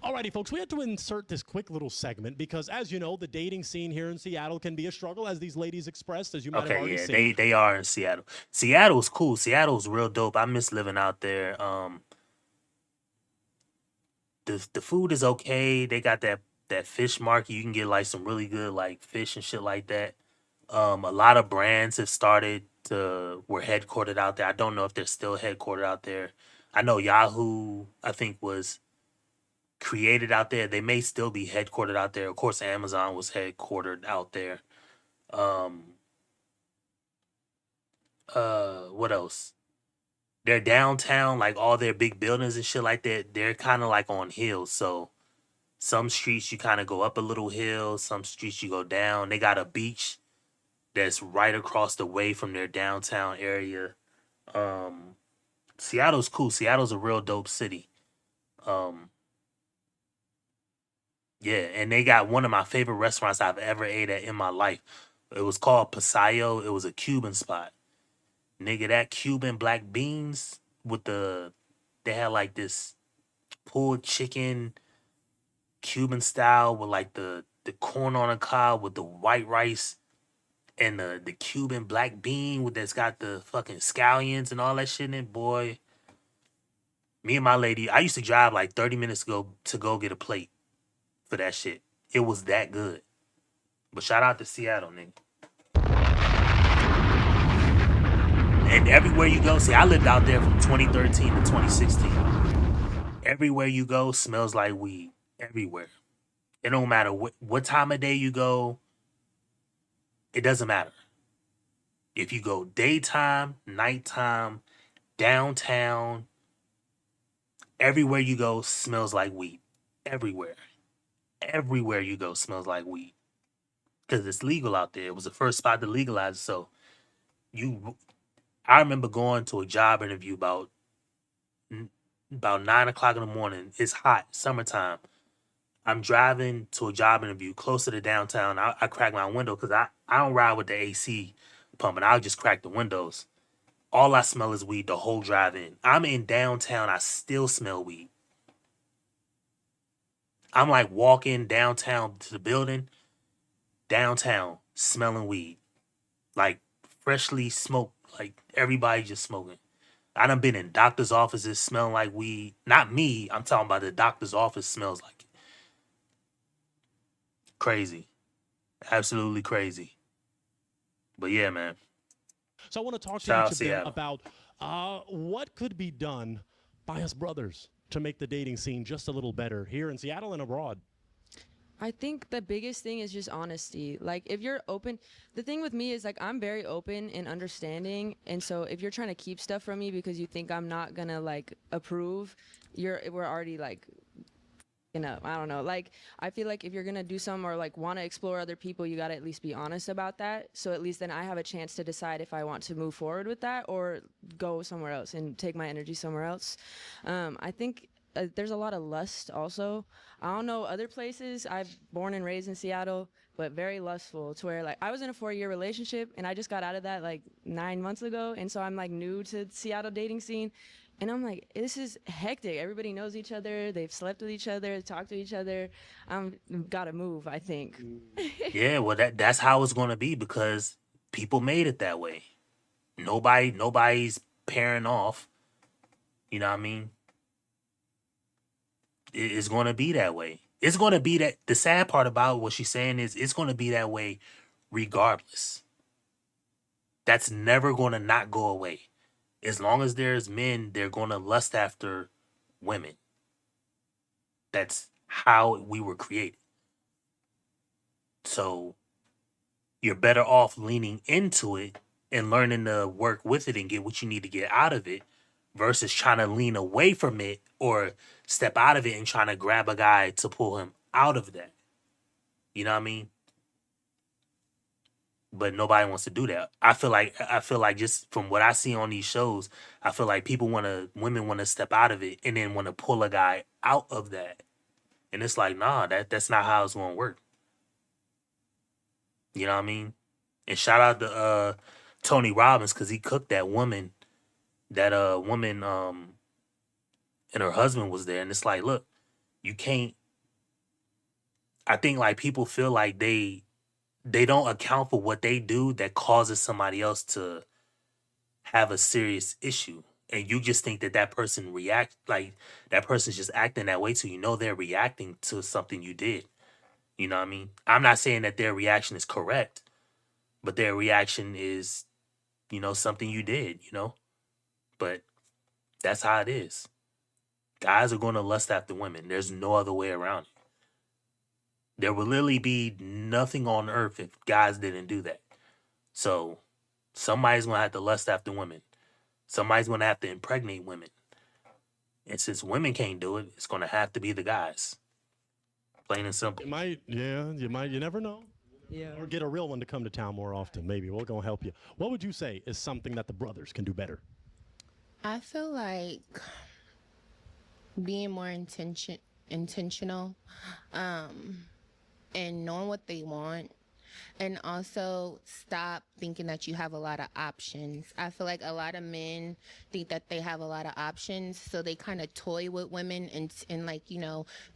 Alrighty, folks, we had to insert this quick little segment because, as you know, the dating scene here in Seattle can be a struggle, as these ladies expressed, as you might have already seen. Okay, yeah, they are in Seattle. Seattle's cool. Seattle's real dope. I miss living out there. The food is okay. They got that fish market. You can get like some really good like fish and shit like that. A lot of brands have were headquartered out there. I don't know if they're still headquartered out there. I know Yahoo, I think, was created out there. They may still be headquartered out there. Of course, Amazon was headquartered out there. What else? They're downtown, like all their big buildings and shit like that. They're kind of like on hills. So some streets you kind of go up a little hill. Some streets you go down. They got a beach that's right across the way from their downtown area. Seattle's cool. Seattle's a real dope city. Yeah, and they got one of my favorite restaurants I've ever ate at in my life. It was called Pasayo. It was a Cuban spot. Nigga, that Cuban black beans with they had like this pulled chicken Cuban style with like the corn on a cob with the white rice and the Cuban black bean that's got the fucking scallions and all that shit in it, boy. Me and my lady, I used to drive like 30 minutes to go get a plate for that shit. It was that good. But shout out to Seattle, nigga. And everywhere you go, see, I lived out there from 2013 to 2016. Everywhere you go smells like weed. Everywhere. It don't matter what time of day you go. It doesn't matter. If you go daytime, nighttime, downtown, everywhere you go smells like weed. Everywhere. Everywhere you go smells like weed. Because it's legal out there. It was the first spot to legalize it. So I remember going to a job interview about 9 o'clock in the morning. It's hot, summertime. I'm driving to a job interview closer to downtown. I crack my window because I don't ride with the AC pumping. I'll just crack the windows. All I smell is weed the whole drive in. I'm in downtown. I still smell weed. I'm like walking downtown to the building, downtown, smelling weed. Like freshly smoked, like everybody just smoking. I done been in doctor's offices smelling like weed. Not me, I'm talking about the doctor's office smells like it. Crazy. Absolutely crazy. But yeah, man. So I want to talk to Shout out each of them Seattle. about what could be done by us brothers to make the dating scene just a little better here in Seattle and abroad. I think the biggest thing is just honesty. Like, if you're open, the thing with me is like I'm very open and understanding, and so if you're trying to keep stuff from me because you think I'm not gonna like approve, we're already like, you know, I don't know. Like, I feel like if you're gonna do something or like want to explore other people, you gotta at least be honest about that. So at least then I have a chance to decide if I want to move forward with that or go somewhere else and take my energy somewhere else. I think there's a lot of lust also. I don't know other places. I've born and raised in Seattle, but very lustful to where like I was in a 4-year relationship and I just got out of that like 9 months ago. And so I'm like new to Seattle dating scene. And I'm like, this is hectic. Everybody knows each other. They've slept with each other, talked to each other. I'm gotta move, I think. Yeah, well that's how it's gonna be because people made it that way. Nobody's pairing off. You know what I mean? It's going to be that way. It's going to be that. The sad part about what she's saying is it's going to be that way regardless. That's never going to not go away. As long as there's men, they're going to lust after women. That's how we were created. So you're better off leaning into it and learning to work with it and get what you need to get out of it versus trying to lean away from it or step out of it and trying to grab a guy to pull him out of that. You know what I mean? But nobody wants to do that. I feel like just from what I see on these shows, I feel like women want to step out of it and then want to pull a guy out of that. And it's like, nah, that's not how it's going to work. You know what I mean? And shout out to Tony Robbins because he cooked that woman. That woman and her husband was there, and it's like, look, you can't. I think like people feel like they don't account for what they do that causes somebody else to have a serious issue, and you just think that person that person's just acting that way, so you know they're reacting to something you did. You know what I mean? I'm not saying that their reaction is correct, but their reaction is, something you did, But that's how it is. Guys are going to lust after women. There's no other way around it. There will literally be nothing on earth if guys didn't do that. So somebody's going to have to lust after women. Somebody's going to have to impregnate women. And since women can't do it, it's going to have to be the guys. Plain and simple. You never know. Yeah. Or get a real one to come to town more often. Maybe we're going to help you. What would you say is something that the brothers can do better? I feel like being more intentional, and knowing what they want, and also stop thinking that you have a lot of options. I feel like a lot of men think that they have a lot of options, so they kind of toy with women and like,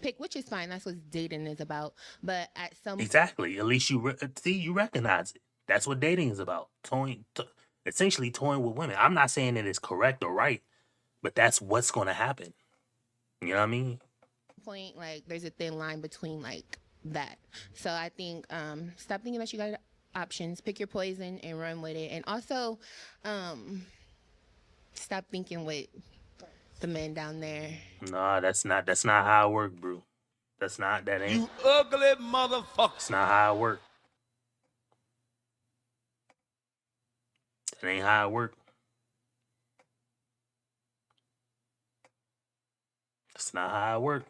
pick, which is fine. That's what dating is about. But at some Exactly. At least you recognize it. That's what dating is about. Essentially toying with women. I'm not saying that it's correct or right, but that's what's going to happen. You know what I mean? point, like, there's a thin line between like that. So I think stop thinking that you got options, pick your poison and run with it. And also stop thinking with the men down there. Nah, that's not how it work, bro. That ain't. You ugly motherfucker. That's not how it work. That ain't how it work. That's not how it work.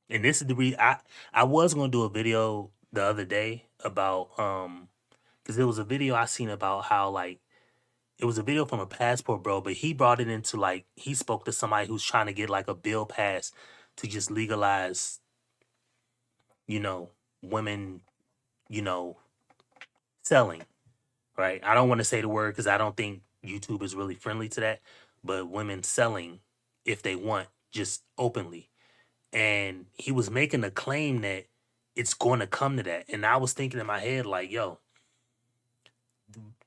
And this is the reason I was gonna do a video the other day about because there was a video I seen about how like it was a video from a passport bro, but he brought it into like he spoke to somebody who's trying to get like a bill passed to just legalize, women, selling. Right? I don't want to say the word because I don't think YouTube is really friendly to that, but women selling if they want, just openly. And he was making a claim that it's going to come to that. And I was thinking in my head, like, yo,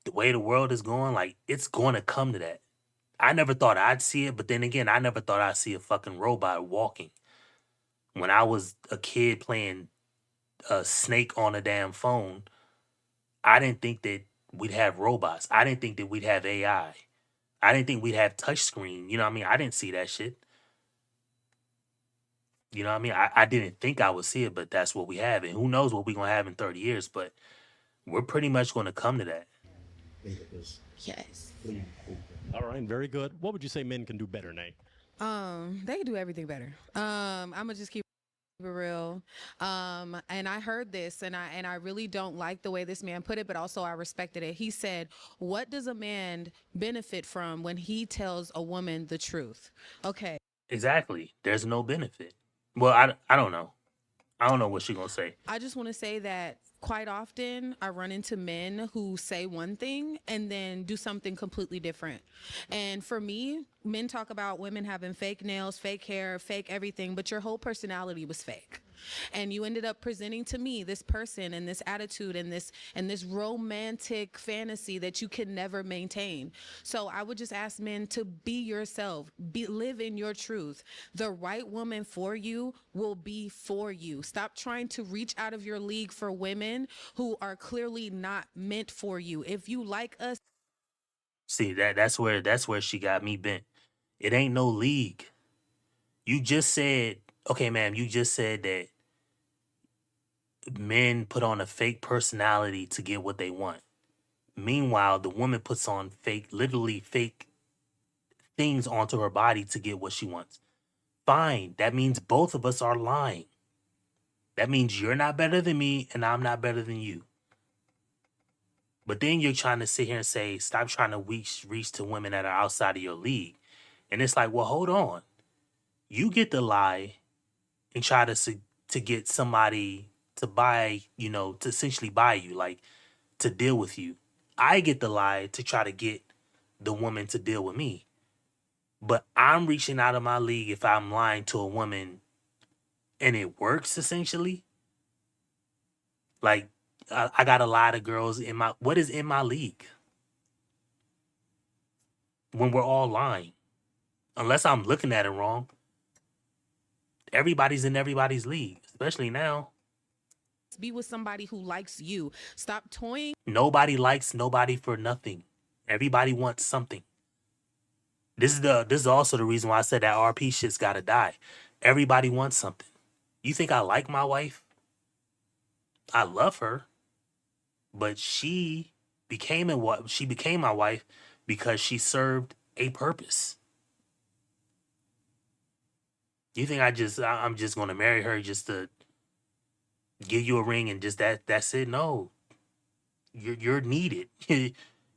the way the world is going, like, it's going to come to that. I never thought I'd see it, but then again, I never thought I'd see a fucking robot walking. When I was a kid playing a Snake on a damn phone, I didn't think that we'd have robots. I didn't think that we'd have AI. I didn't think we'd have touchscreen. You know what I mean? I didn't see that shit. You know what I mean? I didn't think I would see it, but that's what we have. And who knows what we're going to have in 30 years, but we're pretty much going to come to that. Yes. All right, very good. What would you say men can do better, Nay? They can do everything better. I'm gonna just keep it real. And I heard this, and I really don't like the way this man put it, but also I respected it. He said, "What does a man benefit from when he tells a woman the truth?" Okay. Exactly. There's no benefit. Well, I don't know. I don't know what she's going to say. I just want to say that quite often I run into men who say one thing and then do something completely different. And for me, men talk about women having fake nails, fake hair, fake everything, but your whole personality was fake. And you ended up presenting to me this person and this attitude and this romantic fantasy that you can never maintain. So I would just ask men to be yourself, live in your truth. The right woman for you will be for you. Stop trying to reach out of your league for women who are clearly not meant for you. If you like us, See, that's where she got me bent. It ain't no league. You just said, okay, ma'am, you just said that men put on a fake personality to get what they want. Meanwhile, the woman puts on literally fake things onto her body to get what she wants. Fine. That means both of us are lying. That means you're not better than me and I'm not better than you. But then you're trying to sit here and say, stop trying to reach to women that are outside of your league. And it's like, well, hold on. You get to lie and try to get somebody to buy, to essentially buy you, like to deal with you. I get the lie to try to get the woman to deal with me. But I'm reaching out of my league if I'm lying to a woman and it works essentially. Like, I got a lot of girls what is in my league? When we're all lying. Unless I'm looking at it wrong. Everybody's in everybody's league, especially now. be with somebody who likes you. Stop toying. Nobody likes nobody for nothing. Everybody wants something. This is also the reason why I said that RP shit's gotta die. Everybody wants something. You think I like my wife? I love her. But she became my wife because she served a purpose. You think I'm just gonna marry her just to give you a ring and just that's it? No. You're needed.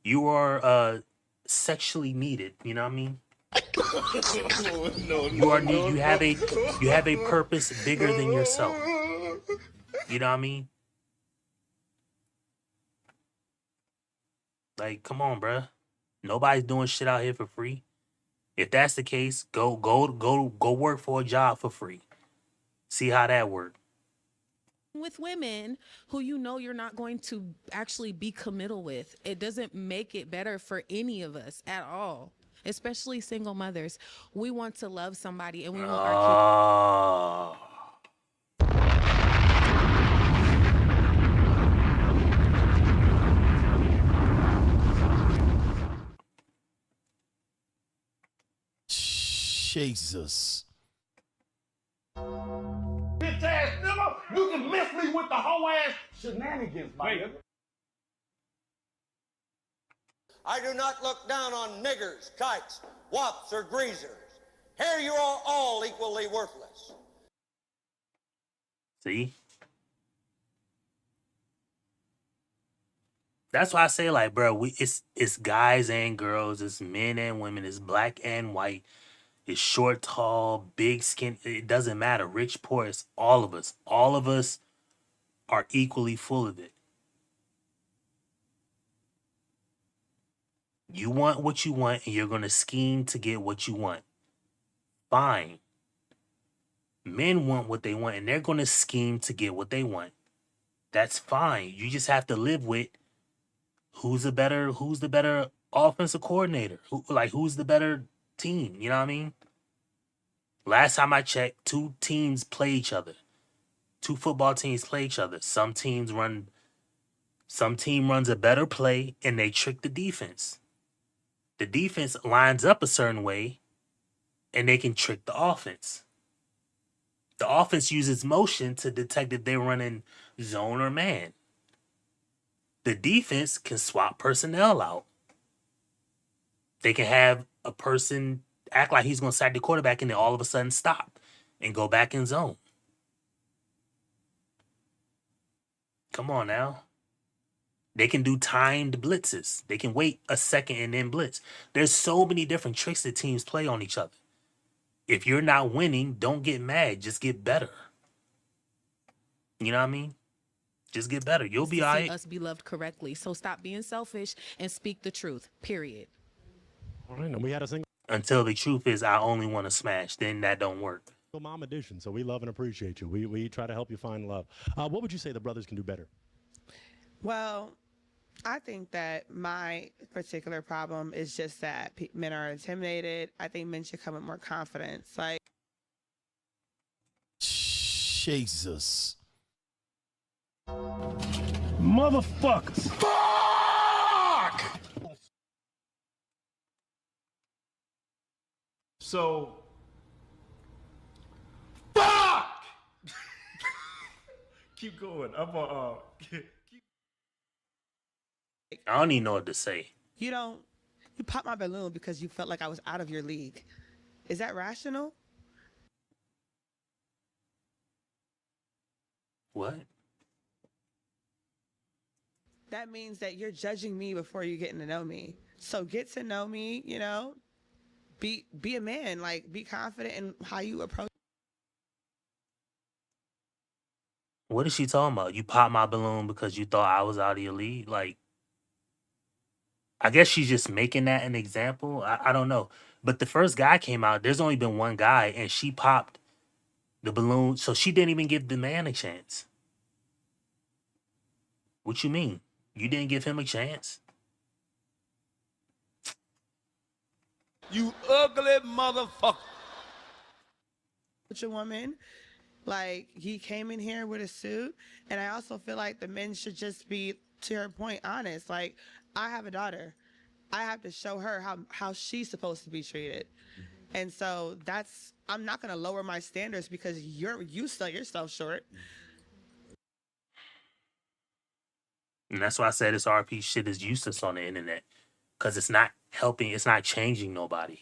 You are sexually needed, you know what I mean? You are needed. You have a purpose bigger than yourself. You know what I mean? Like, come on, bruh. Nobody's doing shit out here for free. If that's the case, go work for a job for free. See how that works. With women who you know you're not going to actually be committal with. It doesn't make it better for any of us at all, especially single mothers. We want to love somebody and we want our kids. Jesus. Bitch ass nigga, you can miss me with the whole ass shenanigans, my nigga. I do not look down on niggers, kites, wops, or greasers. Here you are all equally worthless. See? That's why I say, like, bro, it's guys and girls, it's men and women, it's black and white, it's short, tall, big skin. It doesn't matter. Rich, poor, it's all of us. All of us are equally full of it. You want what you want, and you're going to scheme to get what you want. Fine. Men want what they want, and they're going to scheme to get what they want. That's fine. You just have to live with who's the better offensive coordinator? Who's the better team? You know what I mean? Last time I checked, two teams play each other. Two football teams play each other. Some team runs a better play and they trick the defense. The defense lines up a certain way and they can trick the offense. The offense uses motion to detect if they're running zone or man. The defense can swap personnel out. They can have a person act like he's going to sack the quarterback and then all of a sudden stop and go back in zone. Come on now. They can do timed blitzes. They can wait a second and then blitz. There's so many different tricks that teams play on each other. If you're not winning, don't get mad. Just get better. You know what I mean? Just get better. You'll be all right. Us be loved correctly. So stop being selfish and speak the truth. Period. All right, and we had a single. Until the truth is I only want to smash. Then that don't work. Mom edition. So we love and appreciate you. We try to help you find love. What would you say the brothers can do better? Well, I think that my particular problem is just that men are intimidated. I think men should come with more confidence. Like, Jesus. Motherfuckers. Fuck! So, fuck! Keep going. I'm I don't even know what to say. you popped my balloon because you felt like I was out of your league. Is that rational? What? That means that you're judging me before you're getting to know me. So get to know me, be a man, like be confident in how you approach. What is she talking about? You popped my balloon because you thought I was out of your league? Like, I guess she's just making that an example. I don't know. But the first guy came out, there's only been one guy, and she popped the balloon. So she didn't even give the man a chance. What you mean? You didn't give him a chance? You ugly motherfucker. With a woman, like he came in here with a suit, and I also feel like the men should just be, to her point, honest. Like, I have a daughter, I have to show her how she's supposed to be treated, and so I'm not gonna lower my standards because you sell yourself short. And that's why I said this RP shit is useless on the internet. Because it's not helping, it's not changing nobody.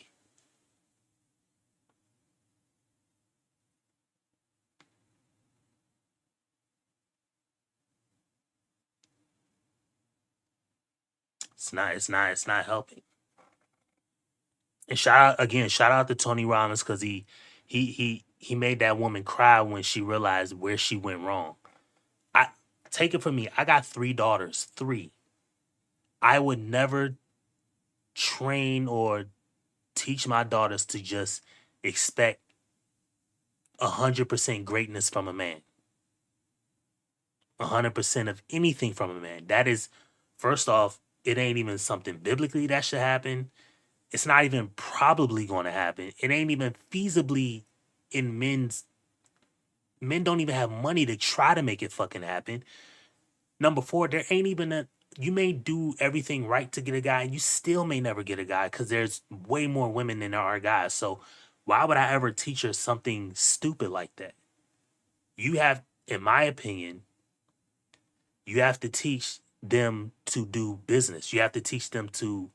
It's not helping. And shout out to Tony Rollins because he made that woman cry when she realized where she went wrong. I take it from me, I got 3 daughters. 3. I would never train or teach my daughters to just expect 100% greatness from a man. 100% of anything from a man. That is, first off, it ain't even something biblically that should happen. It's not even probably going to happen. It ain't even feasibly in men don't even have money to try to make it fucking happen. Number 4, there ain't even you may do everything right to get a guy and you still may never get a guy because there's way more women than there are guys. So why would I ever teach her something stupid like that? You have, in my opinion, you have to teach them to do business. You have to teach them to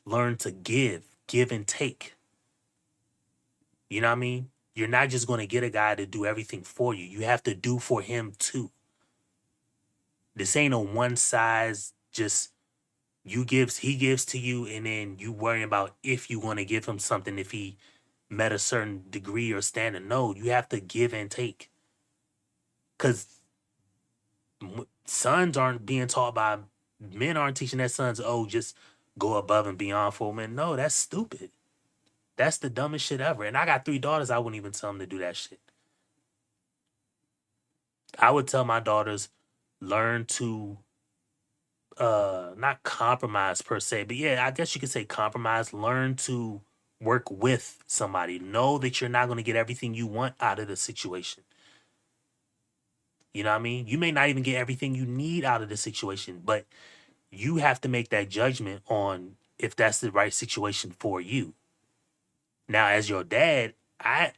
learn to give and take. You know what I mean? You're not just going to get a guy to do everything for you. You have to do for him too. This ain't a one size, just he gives to you, and then you worrying about if you want to give him something if he met a certain degree or standard. No, you have to give and take. Because sons aren't being taught by, men aren't teaching their sons, oh, just go above and beyond for men. No, that's stupid. That's the dumbest shit ever. And I got 3 daughters, I wouldn't even tell them to do that shit. I would tell my daughters, learn to not compromise per se, but yeah, I guess you could say compromise. Learn to work with somebody. Know that you're not going to get everything you want out of the situation. You know what I mean? You may not even get everything you need out of the situation, but you have to make that judgment on if that's the right situation for you. Now, as your dad, I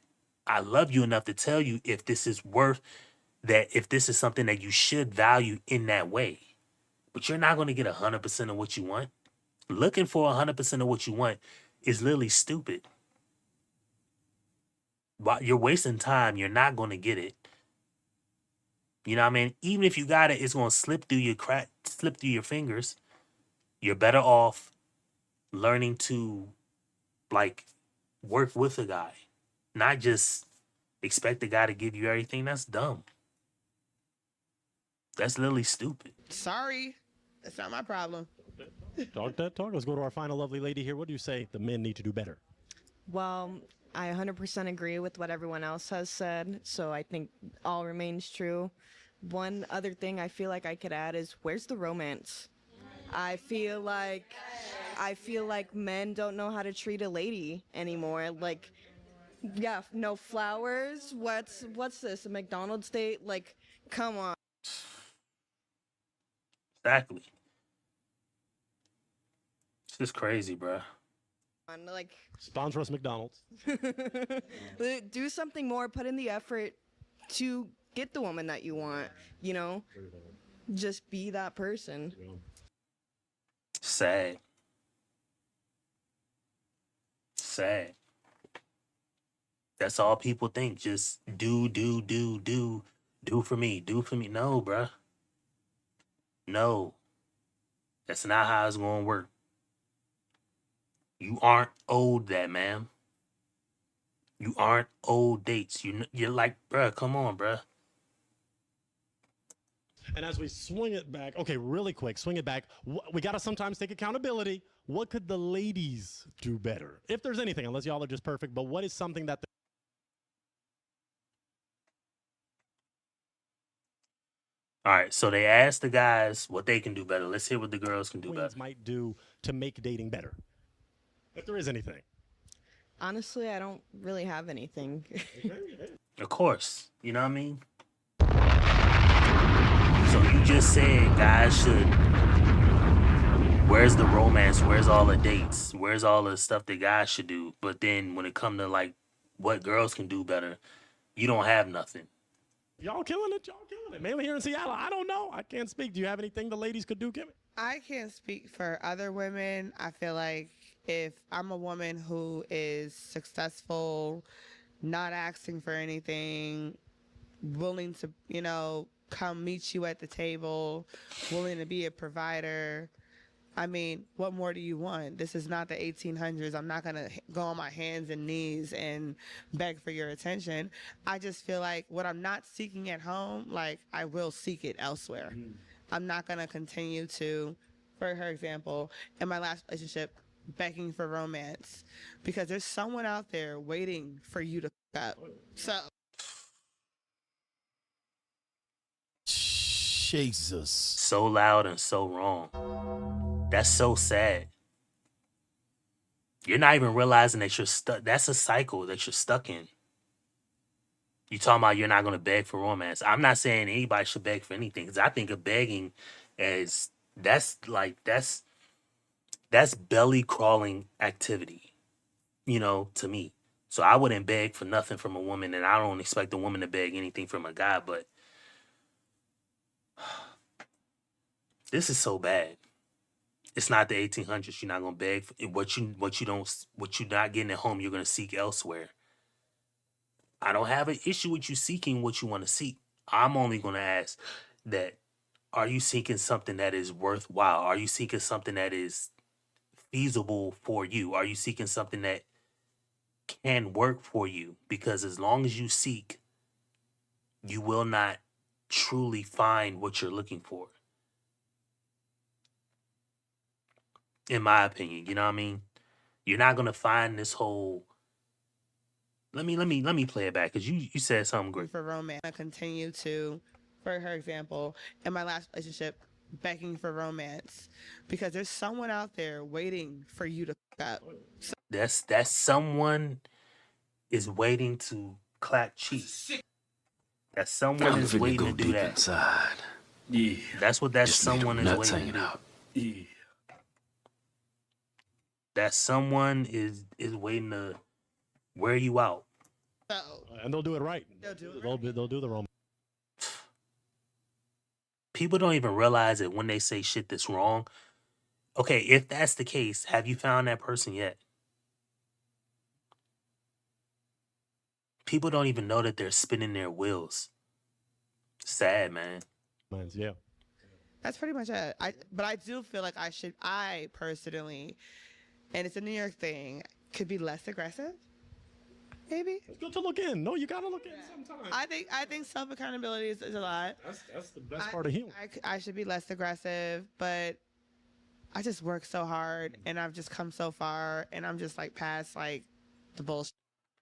love you enough to tell you if this is worth that, if this is something that you should value in that way. But you're not going to get 100% of what you want. Looking for 100% of what you want is literally stupid. You're wasting time. You're not going to get it. You know what I mean? Even if you got it, it's going to slip through your fingers. You're better off learning to, like, work with a guy. Not just expect the guy to give you everything. That's dumb. That's literally stupid. Sorry, that's not my problem. Talk that talk. Let's go to our final lovely lady here. What do you say the men need to do better? Well, I 100% agree with what everyone else has said, so I think all remains true. One other thing I feel like I could add is where's the romance? I feel like men don't know how to treat a lady anymore. Like, yeah, no flowers. What's this? A McDonald's date? Like, come on. Exactly. This is crazy, bruh. Like, Sponsor us, McDonald's. do something more. Put in the effort to get the woman that you want. You know, just be that person. Sad. Sad. That's all people think. Just do for me. Do for me. No, bruh. No. That's not how it's going to work. You aren't owed that, ma'am. You aren't owed dates. You're like, bruh, come on, bruh. And as we swing it back, okay, really quick, swing it back. We got to sometimes take accountability. What could the ladies do better? If there's anything, unless y'all are just perfect, but what is something that All right, so they asked the guys what they can do better. Let's hear what the girls can do queens better. might do to make dating better? If there is anything. Honestly, I don't really have anything. Of course. You know what I mean? So you just said guys should. Where's the romance? Where's all the dates? Where's all the stuff that guys should do? But then when it comes to like what girls can do better, you don't have nothing. Y'all killing it. Y'all killing it. Mainly here in Seattle. I don't know. I can't speak. Do you have anything the ladies could do, Kimmy? I can't speak for other women. I feel like if I'm a woman who is successful, not asking for anything, willing to, come meet you at the table, willing to be a provider, I mean, what more do you want? This is not the 1800s. I'm not going to go on my hands and knees and beg for your attention. I just feel like what I'm not seeking at home, like I will seek it elsewhere. I'm not going to continue to, for her example, in my last relationship, begging for romance because there's someone out there waiting for you to up. So. Jesus. So loud and so wrong. That's so sad. You're not even realizing that you're stuck. That's a cycle that you're stuck in. You talking about you're not going to beg for romance. I'm not saying anybody should beg for anything because I think of begging as that's belly crawling activity, to me. So I wouldn't beg for nothing from a woman, and I don't expect a woman to beg anything from a guy, but this is so bad. It's not the 1800s. You're not gonna beg for what you're not getting at home. You're gonna seek elsewhere. I don't have an issue with you seeking what you want to seek. I'm only gonna ask that: are you seeking something that is worthwhile? Are you seeking something that is feasible for you? Are you seeking something that can work for you? Because as long as you seek, you will not truly find what you're looking for. In my opinion, you know what I mean? You're not gonna find this whole. Let me play it back because you said something great. For romance, I continue to, for her example, in my last relationship, begging for romance because there's someone out there waiting for you to up. So. That someone is waiting to clap cheeks. That someone is waiting to do that. Inside. Yeah. That's what that Just someone is nuts waiting to hanging do. out. Yeah. That someone is waiting to wear you out. And they'll do it right. They'll do it They'll do the romance. People don't even realize it when they say shit that's wrong. Okay, if that's the case, have you found that person yet? People don't even know that they're spinning their wheels. Sad, man. Yeah. That's pretty much it. But I do feel like I personally, and it's a New York thing, could be less aggressive. Maybe. It's good to look in. No, you gotta look in sometimes. I think self accountability is a lot. That's the best part of healing. I should be less aggressive, but I just work so hard and I've just come so far and I'm just like past like the bullshit.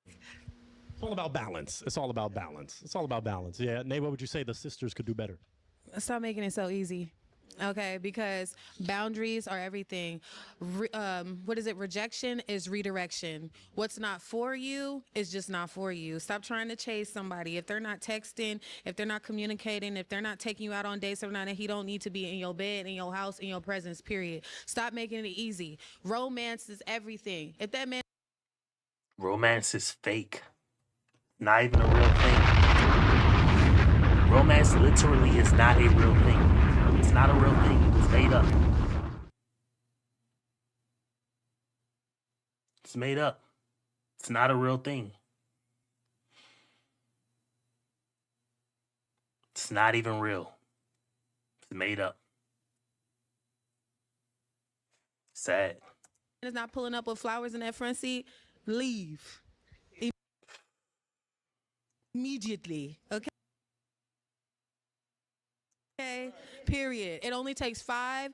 It's all about balance. It's all about balance. It's all about balance. Yeah. Nate, what would you say the sisters could do better? Stop making it so easy. Okay, because boundaries are everything. What is it? Rejection is redirection. What's not for you is just not for you. Stop trying to chase somebody. If they're not texting, if they're not communicating, if they're not taking you out on dates or not, he don't need to be in your bed, in your house, in your presence, period. Stop making it easy. Romance is everything. If that man Romance is fake. Not even a real thing. Romance literally is not a real thing. It's not a real thing. It's made up. It's made up. It's not a real thing. It's not even real. It's made up. Sad. is not pulling up with flowers in that front seat, leave immediately. Okay. Okay, period. It only takes $5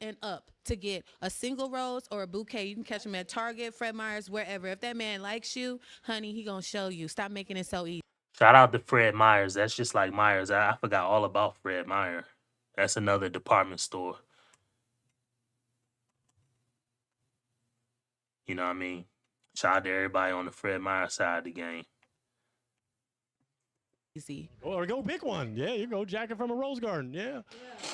and up to get a single rose or a bouquet. You can catch them at Target, Fred Meyer's, wherever. If that man likes you, honey, he gonna show you. Stop making it so easy. Shout out to Fred Meyer's. That's just like Myers. I forgot all about Fred Meyer. That's another department store. You know what I mean? Shout out to everybody on the Fred Meyer side of the game. Easy. Or go pick one. Yeah, you go jacket from a rose garden. Yeah.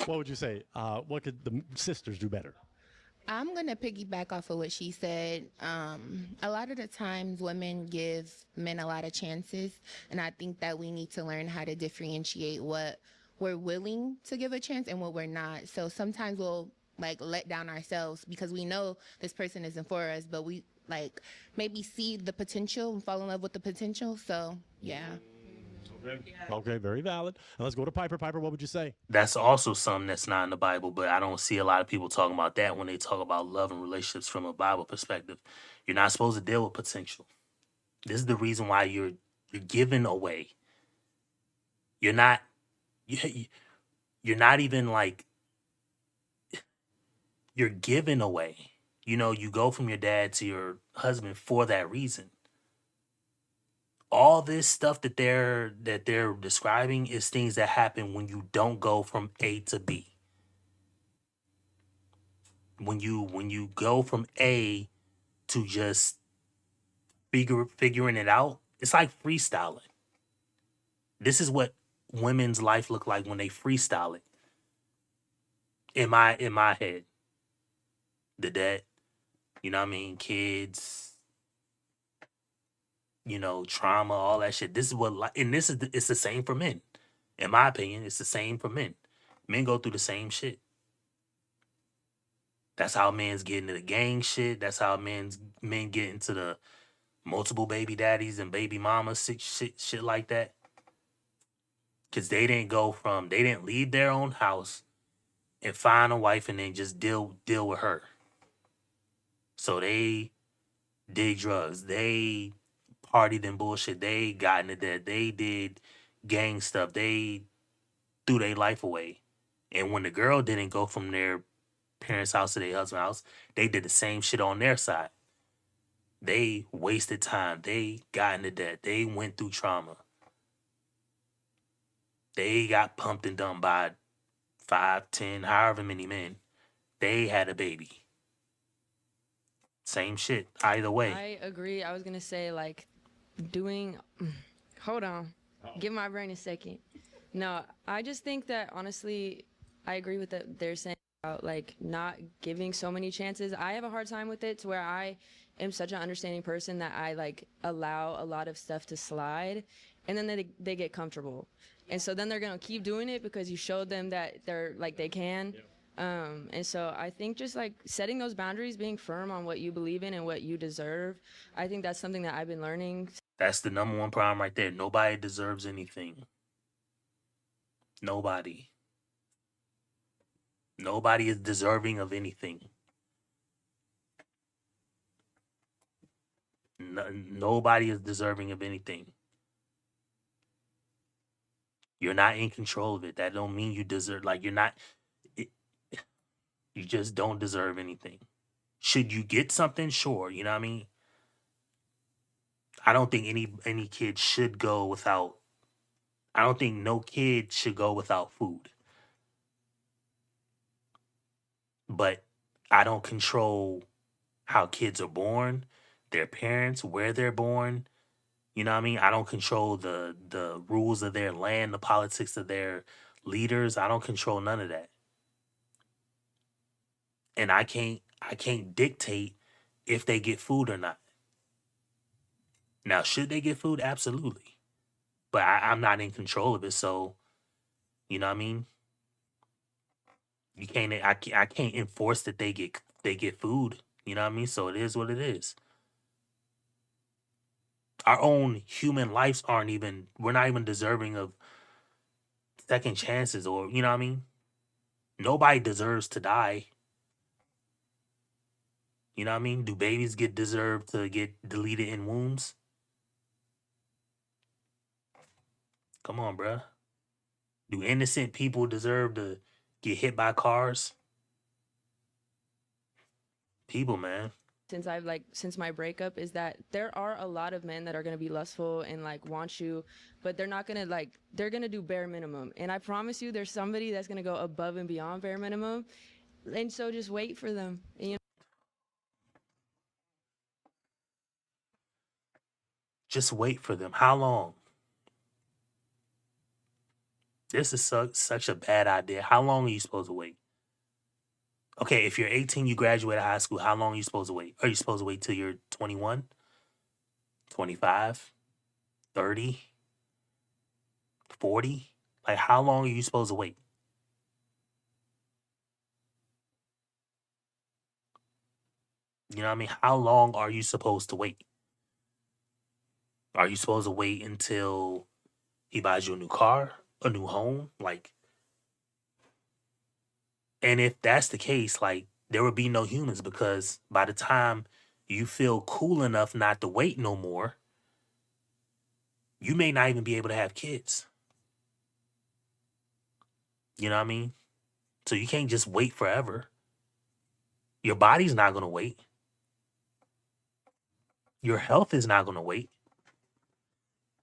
What would you say? What could the sisters do better? I'm going to piggyback off of what she said. A lot of the times women give men a lot of chances, and I think that we need to learn how to differentiate what we're willing to give a chance and what we're not. So sometimes we'll like let down ourselves because we know this person isn't for us, but we like maybe see the potential and fall in love with the potential. So yeah. Okay, very valid. And let's go to Piper. Piper, what would you say? That's also something that's not in the Bible, but I don't see a lot of people talking about that when they talk about love and relationships from a Bible perspective. You're not supposed to deal with potential. This is the reason why you're giving away. You're not even like you're giving away. You know, you go from your dad to your husband for that reason. All this stuff that they're describing is things that happen when you don't go from A to B. When you go from A to just figuring it out, it's like freestyling. This is what women's life look like when they freestyle it. In my head. The debt, you know what I mean, kids, you know, trauma, all that shit. This is what, and it's the same for men. In my opinion, it's the same for men. Men go through the same shit. That's how men's get into the gang shit. That's how men get into the multiple baby daddies and baby mamas, shit like that. Because they didn't leave their own house and find a wife and then just deal with her. So they did drugs. They partied and bullshit. They got into that. They did gang stuff. They threw their life away. And when the girl didn't go from their parents' house to their husband's house, they did the same shit on their side. They wasted time. They got into debt. They went through trauma. They got pumped and dumped by 5, 10, however many men. They had a baby. Same shit, either way. I agree. I was going to say, like, hold on. Give my brain a second. No, I just think that, honestly, I agree with what they're saying about, like, not giving so many chances. I have a hard time with it to where I am such an understanding person that I, like, allow a lot of stuff to slide, and then they get comfortable. And so then they're going to keep doing it because you showed them that they're, like, they can. Yeah. And so I think just like setting those boundaries, being firm on what you believe in and what you deserve, I think that's something that I've been learning. That's the number one problem right there. Nobody deserves anything. Nobody. Nobody is deserving of anything. Nobody is deserving of anything. You're not in control of it. That don't mean you deserve, like you're not... You just don't deserve anything. Should you get something? Sure, you know what I mean? I don't think any kid should go without. I don't think no kid should go without food. But I don't control how kids are born, their parents, where they're born. You know what I mean? I don't control the rules of their land, the politics of their leaders. I don't control none of that. And I can't dictate if they get food or not. Now, should they get food? Absolutely. But I'm not in control of it, so you know what I mean? I can't enforce that they get food. You know what I mean? So it is what it is. Our own human lives we're not even deserving of second chances, or you know what I mean? Nobody deserves to die. You know what I mean? Do babies deserve to get deleted in wombs? Come on, bruh. Do innocent people deserve to get hit by cars? People, man. Since my breakup is that there are a lot of men that are going to be lustful and like want you, but they're not going to they're going to do bare minimum. And I promise you there's somebody that's going to go above and beyond bare minimum. And so just wait for them. And, Just wait for them. How long? This is such a bad idea. How long are you supposed to wait? Okay, if you're 18, you graduate high school, how long are you supposed to wait? Are you supposed to wait till you're 21, 25, 30, 40? Like, how long are you supposed to wait? You know what I mean? How long are you supposed to wait? Are you supposed to wait until he buys you a new car, a new home? Like, and if that's the case, like, there would be no humans because by the time you feel cool enough not to wait no more, you may not even be able to have kids. You know what I mean? So you can't just wait forever. Your body's not going to wait. Your health is not going to wait.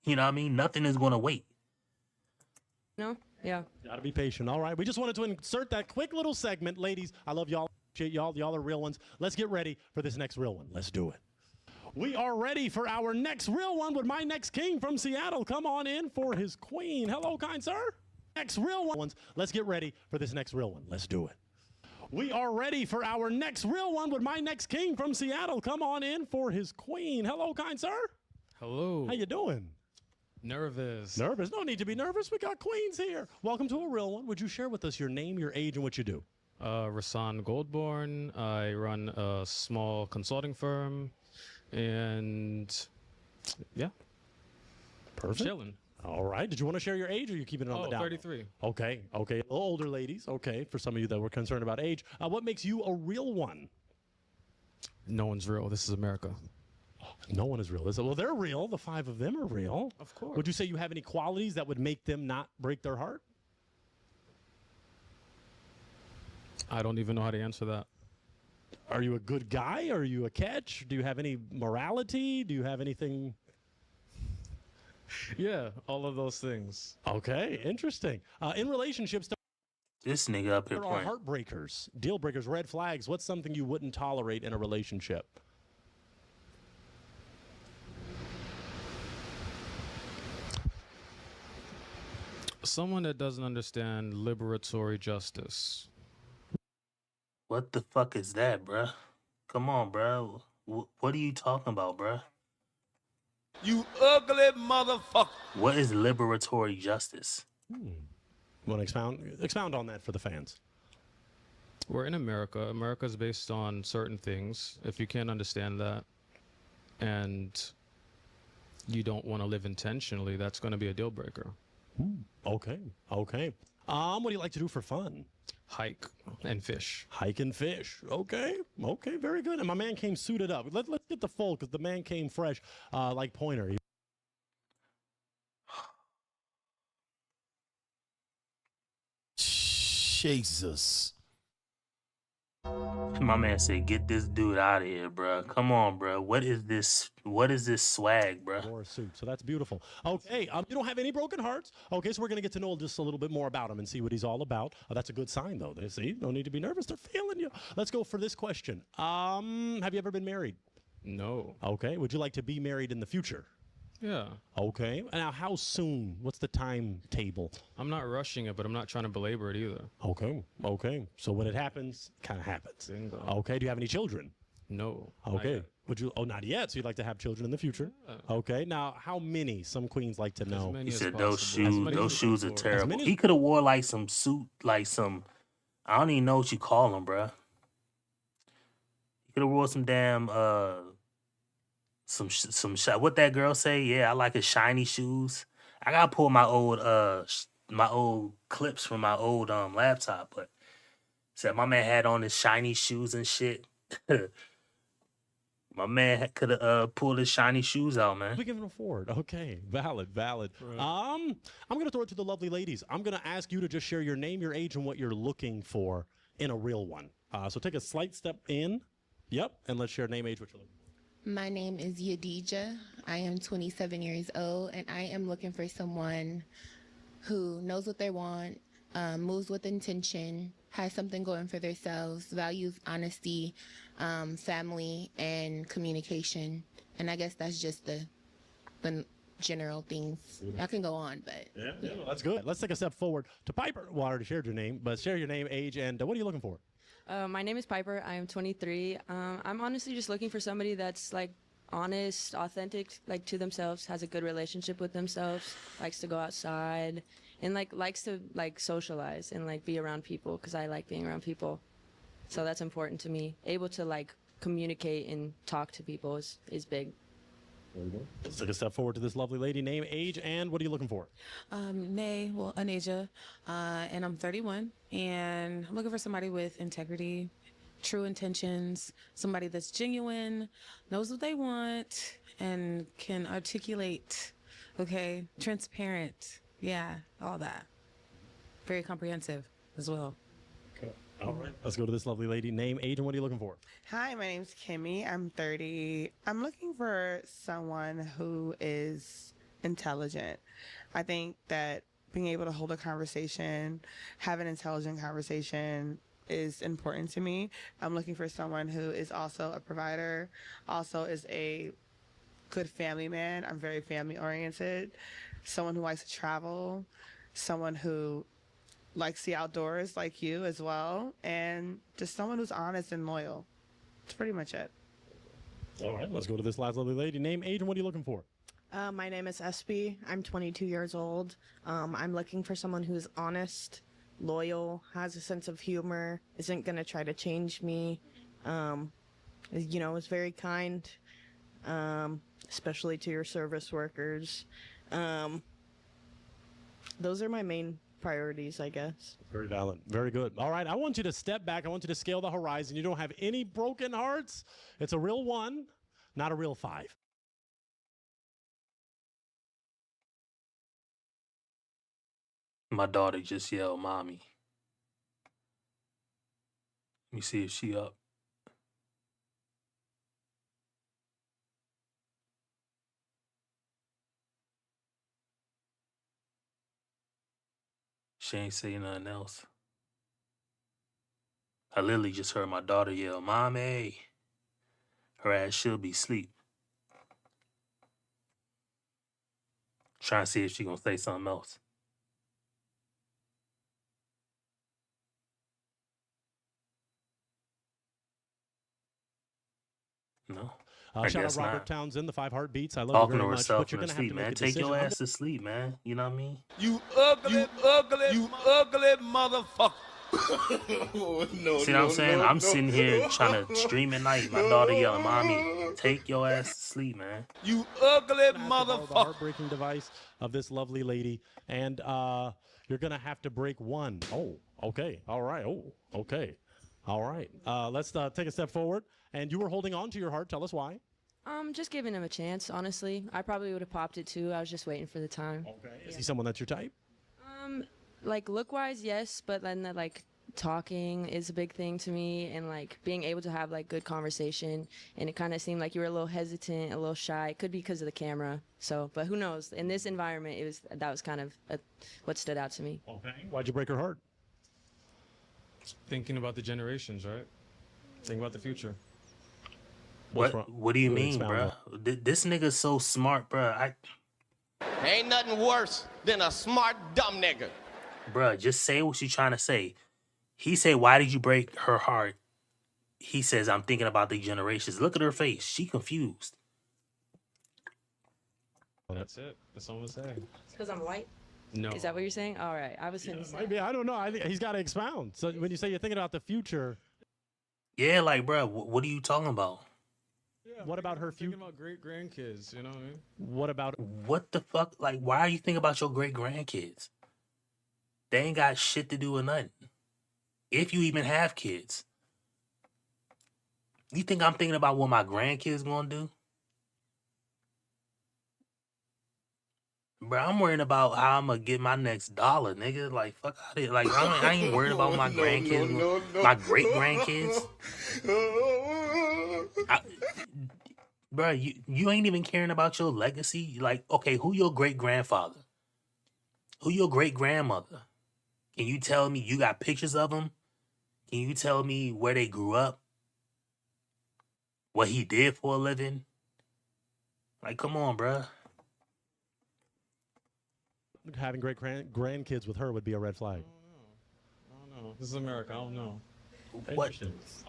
You know what I mean? Nothing is going to wait. no? Yeah. Gotta be patient. All right. We just wanted to insert that quick little segment. Ladies, I love y'all. Appreciate y'all. Y'all are real ones. Let's get ready for this next real one. Let's do it. We are ready for our next real one with my next king from Seattle. Come on in for his queen. Hello, kind sir. Next real one. Let's get ready for this next real one. Let's do it. We are ready for our next real one with my next king from Seattle. Come on in for his queen. Hello, kind sir. Hello. How you doing? Nervous. Nervous? No need to be nervous. We got queens here. Welcome to a real one. Would you share with us your name, your age, and what you do? Rasan Goldborn. I run a small consulting firm, and yeah, Perfect. chilling. All right. Did you want to share your age, or are you keeping it on the down? 33. Okay. Okay. A little older ladies. Okay. For some of you that were concerned about age, what makes you a real one? No one's real. This is America. No one is real, is it? Well, they're real. The five of them are real. Of course. Would you say you have any qualities that would make them not break their heart? I don't even know how to answer that. Are you a good guy? Are you a catch? Do you have any morality? Do you have anything? Yeah, all of those things. Okay, interesting. In relationships, This nigga up here there are playing. heartbreakers, deal breakers, red flags. What's something you wouldn't tolerate in a relationship? Someone that doesn't understand liberatory justice. What the fuck is that, bruh? Come on, bruh. What are you talking about, bruh? You ugly motherfucker. What is liberatory justice? Want to expound on that for the fans? We're in America. America is based on certain things. If you can't understand that and you don't want to live intentionally, that's going to be a deal breaker. Okay. Okay. What do you like to do for fun? Hike and fish. Hike and fish. Okay. Okay. Very good. And my man came suited up. Let's get the full because the man came fresh, like Pointer. Jesus. My man said, "Get this dude out of here, bro. Come on, bro. What is this? What is this swag, bro?" Or a suit. So that's beautiful. Okay, you don't have any broken hearts. Okay, so we're going to get to know just a little bit more about him and see what he's all about. That's a good sign, though. They see, no need to be nervous. They're feeling you. Let's go for this question. Have you ever been married? No. Okay. Would you like to be married in the future? Yeah. Okay. Now, how soon? What's the timetable? I'm not rushing it, but I'm not trying to belabor it either. Okay. Okay. So when it happens, it kind of happens. Bingo. Okay. Do you have any children? No. Okay. Would you? Oh, not yet. So you'd like to have children in the future? Okay. Now, how many? Some queens like to know. He said those shoes are terrible. many as- He could have wore like some suit, like some. I don't even know what you call them, bro. He could have wore some damn some what that girl say? Yeah, I like his shiny shoes. I gotta pull my old clips from my old laptop, but said my man had on his shiny shoes and shit. My man could have pulled his shiny shoes out, man. We can afford. Okay, valid. I'm gonna throw it to the lovely ladies. I'm gonna ask you to just share your name, your age, and what you're looking for in a real one. So take a slight step in. Yep, and let's share name, age, what you're looking for. My name is Yadija. I am 27 years old, and I am looking for someone who knows what they want, moves with intention, has something going for themselves, values honesty, family, and communication. And I guess that's just the general things. I can go on, but yeah. That's good. Let's take a step forward to Piper. Well, I already shared your name, but share your name, age, and what are you looking for? My name is Piper. I am 23. I'm honestly just looking for somebody that's like honest, authentic, like to themselves, has a good relationship with themselves, likes to go outside, and like likes to like socialize and like be around people because I like being around people. So that's important to me. Able to like communicate and talk to people is big. There you go. Let's take a step forward to this lovely lady. Name, age, and what are you looking for? Anaja, and I'm 31, and I'm looking for somebody with integrity, true intentions, somebody that's genuine, knows what they want, and can articulate, okay, transparent, yeah, all that. Very comprehensive as well. Okay. All right. Let's go to this lovely lady. Name, age, and what are you looking for? Hi, my name's Kimmy. I'm 30. I'm looking for someone who is intelligent. I think that being able to hold a conversation, have an intelligent conversation is important to me. I'm looking for someone who is also a provider, also is a good family man. I'm very family oriented. Someone who likes to travel, someone who likes the outdoors like you as well, and just someone who's honest and loyal. That's pretty much it. All right, let's go to this last lovely lady. Name, age, and what are you looking for? My name is Espy. I'm 22 years old. I'm looking for someone who's honest, loyal, has a sense of humor, isn't going to try to change me, is very kind, especially to your service workers. Those are my main priorities, I guess. Very valid. Very good. All right, I want you to step back. I want you to scale the horizon. You don't have any broken hearts. It's a real 1, not a real 5. My daughter just yelled, "Mommy." Let me see if she up. She ain't saying nothing else. I literally just heard my daughter yell, "Mommy." Her ass should be asleep. Trying to see if she gonna say something else. No. I Shout out guess Robert not. Townsend, the 5 Heartbeats. I love Talking you to very much. herself But you're in going her to have sleep, to make man. a Take decision. your ass to sleep, man. You know what I mean? You ugly motherfucker. See what I'm saying? I'm sitting here trying to stream at night. My daughter yelling, "Mommy, take your ass to sleep, man." You ugly The motherfucker. heartbreaking device of this lovely lady, and you're gonna have to break 1. Oh, okay, all right. Oh, okay, all right. Let's take a step forward. And you were holding on to your heart. Tell us why. Just giving him a chance, honestly. I probably would have popped it too. I was just waiting for the time. Okay. Is he someone that's your type? Like look-wise, yes, but then like talking is a big thing to me, and like being able to have like good conversation. And it kind of seemed like you were a little hesitant, a little shy. It could be because of the camera. So, but who knows? In this environment, that was kind of what stood out to me. Okay. Why'd you break her heart? Thinking about the generations, right? Thinking about the future. What do you Really mean, expound bro? This nigga's so smart, bro. Ain't nothing worse than a smart, dumb nigga. Bruh, just say what you trying to say. He said, why did you break her heart? He says, I'm thinking about the generations. Look at her face. She confused. That's it. That's all I'm saying. Because I'm white? No. Is that what you're saying? All right. I was going to say. Maybe, I don't know. I think he's got to expound. So when you say you're thinking about the future. Yeah, like, bruh, what are you talking about? Yeah, what about her future? Thinking about great grandkids, you know what I mean? What about. What the fuck? Like, why are you thinking about your great grandkids? They ain't got shit to do with nothing. If you even have kids. You think I'm thinking about what my grandkids gonna do? Bro, I'm worrying about how I'm gonna get my next dollar, nigga. Like, fuck out of here. Like, I ain't worried about my grandkids, my great grandkids. Bro, you ain't even caring about your legacy. Like, okay, who your great grandfather? Who your great grandmother? Can you tell me you got pictures of them? Can you tell me where they grew up? What he did for a living? Like, come on, bruh. Having great grandkids with her would be a red flag. I don't know. This is America. I don't know. What?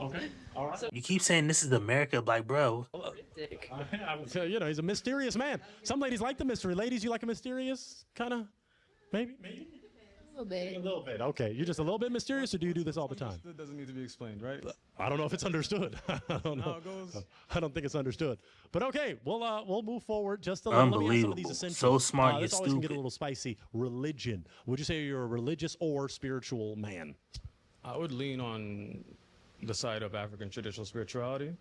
Okay. All right. You keep saying this is America, like, bro. You know, he's a mysterious man. Some ladies like the mystery. Ladies, you like a mysterious kind of, maybe? A little bit. A little bit. Okay. You're just a little bit mysterious, or do you do this all the time? It doesn't need to be explained, right? I don't know if it's understood. I don't know. How it goes. I don't think it's understood. But okay, we'll move forward just a little. Unbelievable. Let me ask some of these essentials. So smart, you're this always can get a stupid. little spicy. Religion. Would you say you're a religious or spiritual man? I would lean on the side of African traditional spirituality.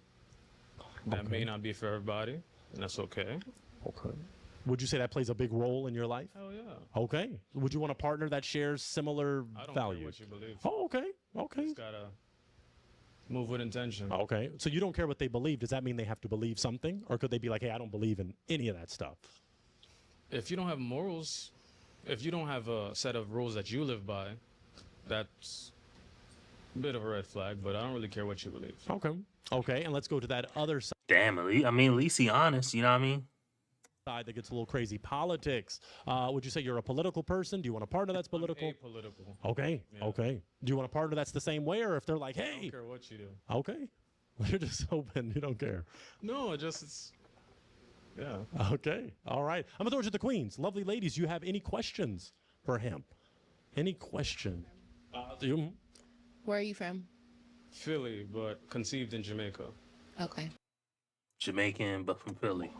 That may not be for everybody, and that's okay. Okay. Would you say that plays a big role in your life? Hell yeah. Okay. Would you want a partner that shares similar I don't values? care what you believe. Oh, okay. Okay. Just gotta move with intention. Okay. So you don't care what they believe. Does that mean they have to believe something? Or could they be like, hey, I don't believe in any of that stuff? If you don't have morals, if you don't have a set of rules that you live by, that's a bit of a red flag, but I don't really care what you believe. Okay. Okay. And let's go to that other side. Damn, at least he honest, you know what I mean? That gets a little crazy. Politics. Would you say you're a political person? Do you want a partner that's political? Apolitical. Okay. Yeah. Okay. Do you want a partner that's the same way, or if they're like, I hey? don't care what you do. Okay. You're just open. You don't care. No, it's yeah. Okay. All right. I'm going to throw it to the queens. Lovely ladies, you have any questions for him? Any question? Where are you from? Philly, but conceived in Jamaica. Okay. Jamaican, but from Philly.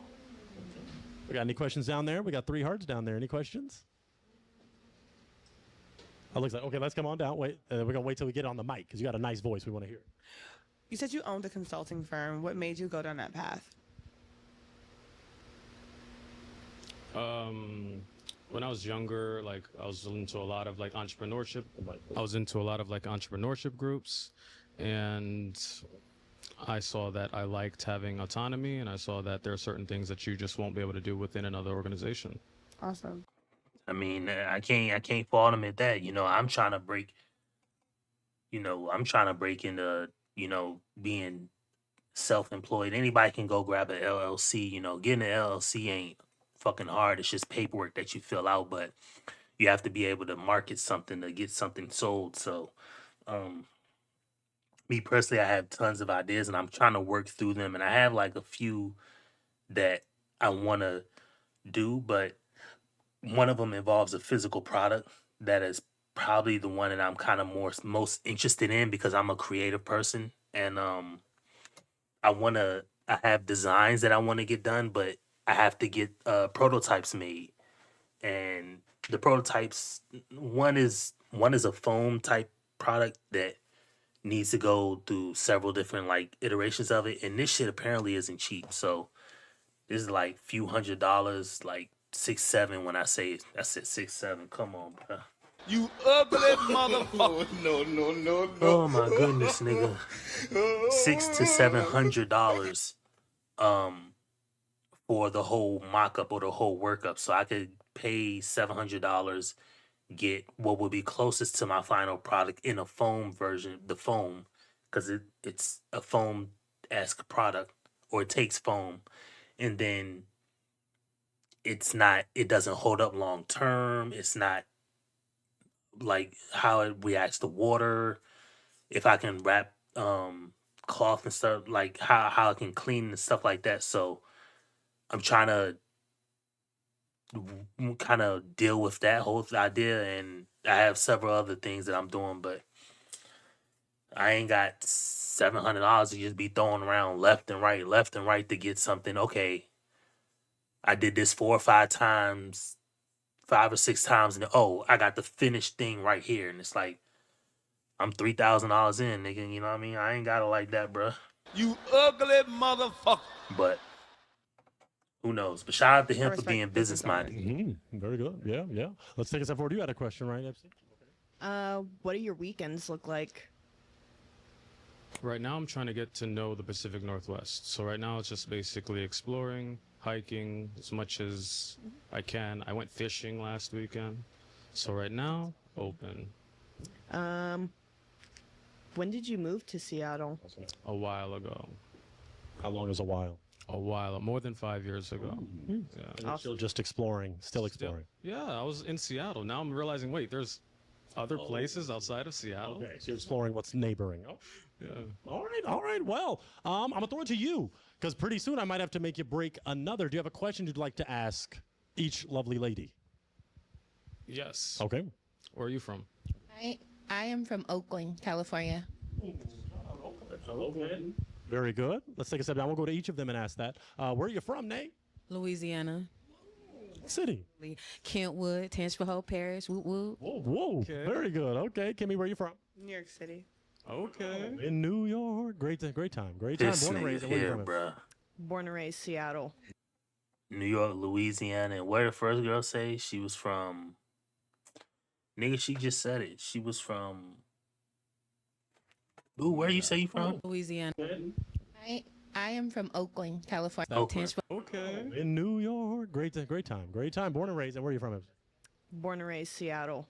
We got any questions down there? We got 3 hearts down there. Any questions? Oh, looks like, okay, let's come on down. Wait, we're going to wait till we get on the mic because you got a nice voice. We want to hear. You said you owned a consulting firm. What made you go down that path? When I was younger, like I was into a lot of like entrepreneurship. I was into a lot of like entrepreneurship groups, and I saw that I liked having autonomy, and I saw that there are certain things that you just won't be able to do within another organization. Awesome. I mean, I can't fault him at that. You know, I'm trying to break into, being self-employed. Anybody can go grab an LLC. You know, getting an LLC ain't fucking hard. It's just paperwork that you fill out, but you have to be able to market something to get something sold. So, me personally, I have tons of ideas and I'm trying to work through them. And I have like a few that I want to do, but one of them involves a physical product that is probably the one that I'm kind of most interested in because I'm a creative person. And I have designs that I want to get done, but I have to get prototypes made. And the prototypes, one is a foam type product that needs to go through several different like iterations of it, and this shit apparently isn't cheap. So this is like few $100s, like 6, 7. When I said 6, 7, come on, bro. You ugly motherfucker. No. Oh my goodness, nigga. $600 to $700 for the whole mock-up or the whole workup. So I could pay $700, get what would be closest to my final product in a foam version, the foam, because it's a foam-esque product, or it takes foam, and then it doesn't hold up long term. It's not like how it reacts to water. If I can wrap cloth and stuff, like how I can clean and stuff like that. So I'm trying to kind of deal with that whole idea, and I have several other things that I'm doing, but I ain't got $700 to just be throwing around left and right to get something. Okay, I did this 4 or 5 times, 5 or 6 times, and oh, I got the finished thing right here, and it's like I'm $3,000 in, nigga. You know what I mean? I ain't got it like that, bruh. You ugly motherfucker. But who knows? But shout out to him for respect being business minded. Very good. Yeah. Let's take a step forward. You had a question, right, FC? What do your weekends look like? Right now, I'm trying to get to know the Pacific Northwest. So right now, it's just basically exploring, hiking as much as I can. I went fishing last weekend. So right now, open. When did you move to Seattle? A while ago. How long is a while? A while, more than 5 years ago. Yeah. And you're still just exploring, still exploring. Yeah, I was in Seattle. Now I'm realizing, wait, there's other places outside of Seattle. Okay, so you're exploring what's neighboring. Oh. Yeah. All right. Well, I'm gonna throw it to you because pretty soon I might have to make you break another. Do you have a question you'd like to ask each lovely lady? Yes. Okay. Where are you from? I am from Oakland, California. Okay. Very good. Let's take a step down. We'll go to each of them and ask that. Where are you from, Nate? Louisiana. City. Kentwood, Tangipahoa Parish. Whoop whoop. Whoa. Okay. Very good. Okay, Kimmy, where are you from? New York City. Okay. In New York. Great time. This Born and nigga raised. And where you here, from? bruh. Born and raised Seattle. New York, Louisiana, and where the first girl say she was from? Nigga, she just said it. She was from. Ooh, where you say you from? Louisiana. I am from Oakland, California. Oakland. Okay. In New York. Great time. Born and raised. And where are you from? Born and raised Seattle.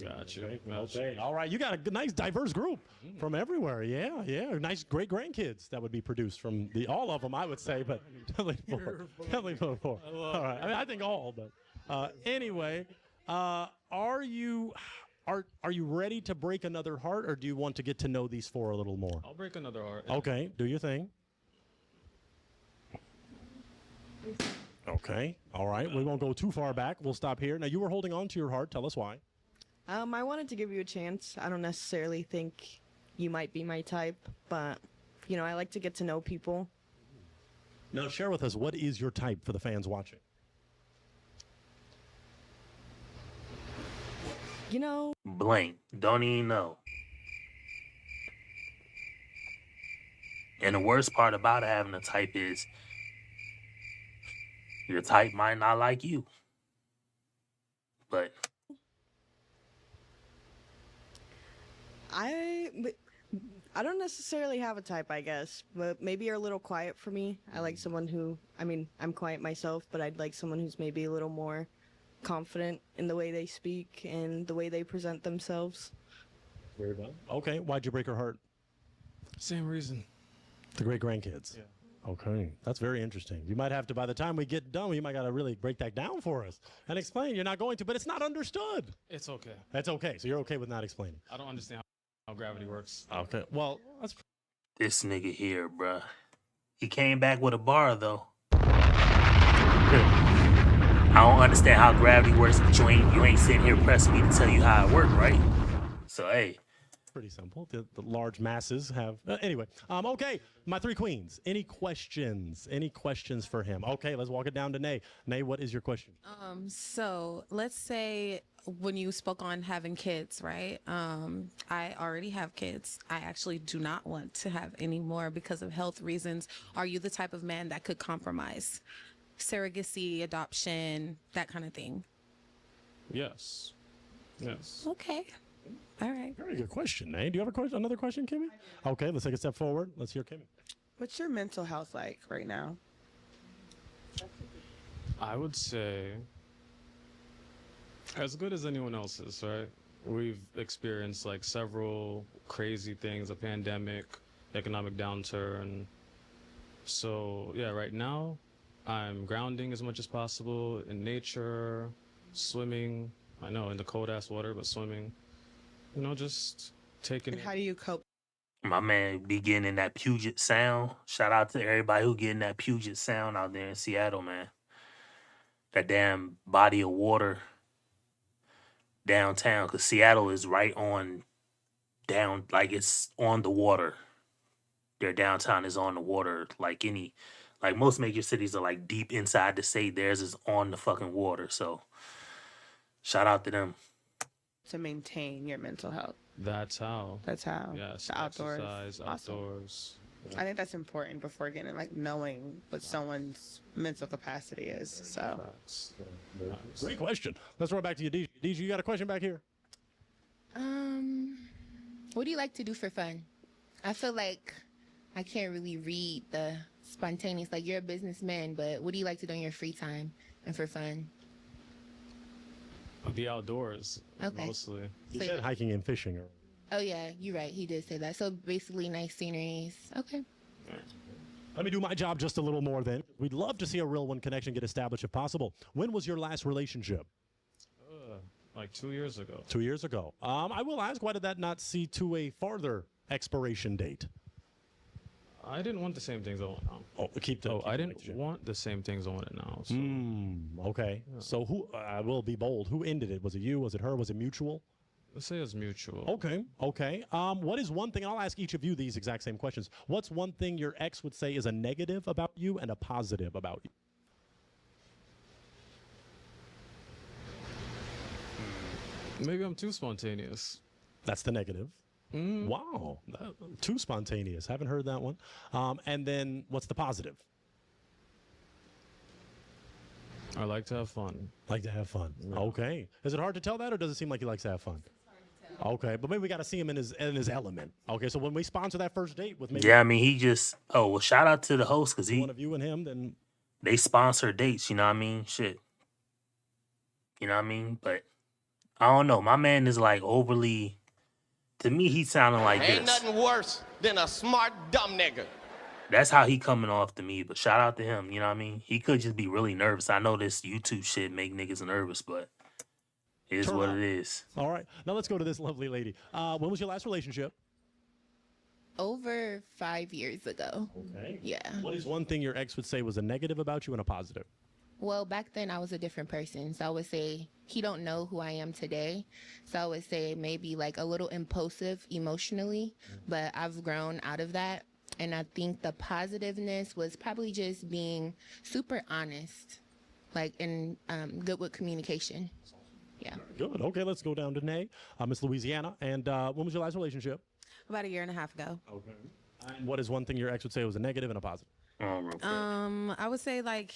Gotcha. Okay. All right. You got a nice diverse group from everywhere. Yeah. Nice great grandkids that would be produced from all of them, I would say, but definitely four. All right. I mean, I think all, but anyway, are you ready to break another heart, or do you want to get to know these four a little more? I'll break another heart. Okay. Do your thing. Okay. All right. We won't go too far back. We'll stop here. Now, you were holding on to your heart. Tell us why. I wanted to give you a chance. I don't necessarily think you might be my type, but, I like to get to know people. Now, share with us, what is your type for the fans watching? Blank. Don't even know. And the worst part about having a type is your type might not like you. But I don't necessarily have a type, I guess, but maybe you're a little quiet for me. I like someone who, I'm quiet myself, but I'd like someone who's maybe a little more confident in the way they speak and the way they present themselves. Very well. Okay. Why'd you break her heart? Same reason. The great grandkids. Yeah. Okay. That's very interesting. You might have to, by the time we get done, you might got to really break that down for us and explain. You're not going to, but it's not understood. It's okay. That's okay. So you're okay with not explaining. I don't understand how gravity works. Okay. Well, that's this nigga here, bruh. He came back with a bar, though. I don't understand how gravity works, but you ain't sitting here pressing me to tell you how it works, right? So, hey. Pretty simple. The large masses have... anyway. Okay. My three queens. Any questions? Any questions for him? Okay, let's walk it down to Nay. Nay, what is your question? So let's say when you spoke on having kids, right? I already have kids. I actually do not want to have any more because of health reasons. Are you the type of man that could compromise? Surrogacy, adoption, that kind of thing? Yes. Yes. Okay. All right. Very good question, eh? Do you have a question? Another question, Kimmy? Okay, let's take a step forward. Let's hear Kimmy. What's your mental health like right now? I would say as good as anyone else's, right? We've experienced like several crazy things, a pandemic, economic downturn. So yeah, right now I'm grounding as much as possible in nature, swimming. I know in the cold ass water, but swimming. You know, just taking And how do you cope? My man be getting that Puget Sound. Shout out to everybody who getting that Puget Sound out there in Seattle, man. That damn body of water downtown, because Seattle is right on down, like it's on the water. Their downtown is on the water, like most major cities are like deep inside the state. Theirs is on the fucking water. So shout out to them. To maintain your mental health. That's how. That's how. Yes. The outdoors. Exercise, Awesome. outdoors. I think that's important before getting like knowing what someone's mental capacity is. So Great question. Let's roll back to you, DJ. DJ, you got a question back here? What do you like to do for fun? I feel like I can't really read the spontaneous. Like, you're a businessman, but what do you like to do in your free time and for fun? The outdoors, Okay. mostly. You said hiking and fishing. Oh yeah, you're right. He did say that. So basically, nice sceneries. Okay. Let me do my job just a little more then. We'd love to see a real one connection get established if possible. When was your last relationship? Like 2 years ago. 2 years ago. I will ask, why did that not see to a farther expiration date? I didn't want the same things I want now. Oh, keep the. I didn't want the same things I wanted now. So. Okay. So who? I will be bold. Who ended it? Was it you? Was it her? Was it mutual? Let's say it's mutual. Okay. Okay. What is one thing? And I'll ask each of you these exact same questions. What's one thing your ex would say is a negative about you and a positive about you? Maybe I'm too spontaneous. That's the negative. Wow. Too spontaneous. Haven't heard that one. And then what's the positive? I like to have fun. Like to have fun. Yeah. Okay. Is it hard to tell that, or does it seem like he likes to have fun? Okay, but maybe we got to see him in his element. Okay, so when we sponsor that first date with maybe he just shout out to the host, because one of you and him, then they sponsor dates. You know what I mean? Shit. You know what I mean? But I don't know. My man is like overly. To me, he sounding like Ain't this. nothing worse than a smart dumb nigga. That's how he coming off to me. But shout out to him. You know what I mean? He could just be really nervous. I know this YouTube shit make niggas nervous, but it is what it is. All right. Now let's go to this lovely lady. When was your last relationship? Over 5 years ago. Okay. Yeah. What is one thing your ex would say was a negative about you and a positive? Well, back then I was a different person. So I would say he don't know who I am today. So I would say maybe like a little impulsive emotionally, but I've grown out of that. And I think the positiveness was probably just being super honest, like, and good with communication. Yeah. Good. Okay, let's go down to Nay, Miss Louisiana. And when was your last relationship? About 1.5 years ago. Okay. And what is one thing your ex would say was a negative and a positive? I would say like,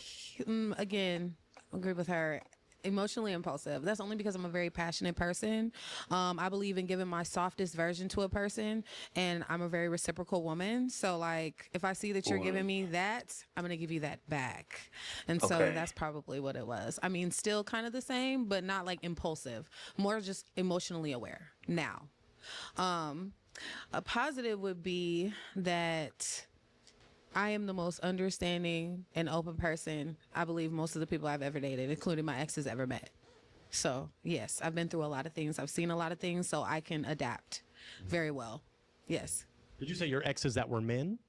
again, agree with her. Emotionally impulsive. That's only because I'm a very passionate person. I believe in giving my softest version to a person, and I'm a very reciprocal woman. So like, if I see that you're giving me that, I'm gonna give you that back. And so that's probably what it was. I mean, still kind of the same, but not like impulsive. More just emotionally aware now. A positive would be that I am the most understanding and open person I believe most of the people I've ever dated, including my exes, ever met. So, yes, I've been through a lot of things. I've seen a lot of things, so I can adapt very well. Yes. Did you say your exes that were men?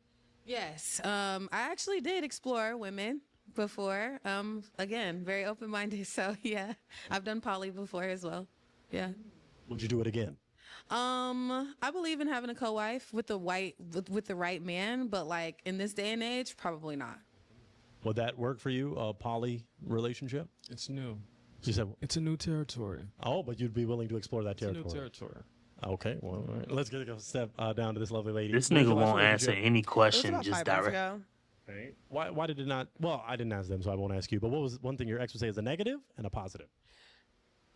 Yes. I actually did explore women before. Again, very open-minded. So, yeah, I've done poly before as well. Yeah. Would you do it again? I believe in having a co-wife with the right man, but like in this day and age, probably not. Would that work for you, a poly relationship? It's new. You said it's a new territory. Oh, but you'd be willing to explore that territory. It's a new territory. Okay, well, all right. Let's get a step down to this lovely lady. This nigga won't answer any question, just direct. Okay. Why did it not? Well, I didn't ask them, so I won't ask you. But what was one thing your ex would say is a negative and a positive?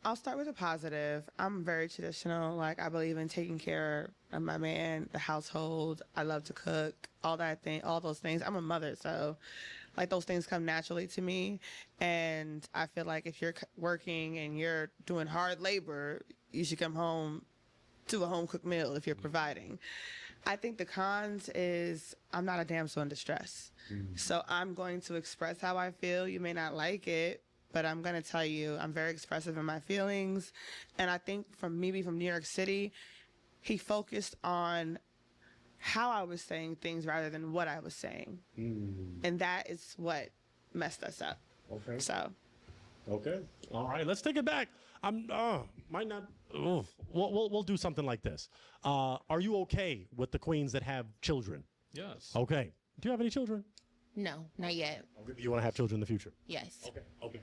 I'll start with a positive. I'm very traditional. Like I believe in taking care of my man, the household. I love to cook, all those things. I'm a mother, so like those things come naturally to me. And I feel like if you're working and you're doing hard labor, you should come home to a home cooked meal if you're providing. I think the cons is I'm not a damsel in distress. So I'm going to express how I feel. You may not like it, but I'm going to tell you I'm very expressive in my feelings. And I think from maybe from New York City, he focused on how I was saying things rather than what I was saying. And that is what messed us up. Okay. So. Okay. All right. Let's take it back. Might not. We'll do something like this. Are you okay with the queens that have children? Yes. Okay. Do you have any children? No, not yet. You want to have children in the future? Yes. Okay. Okay.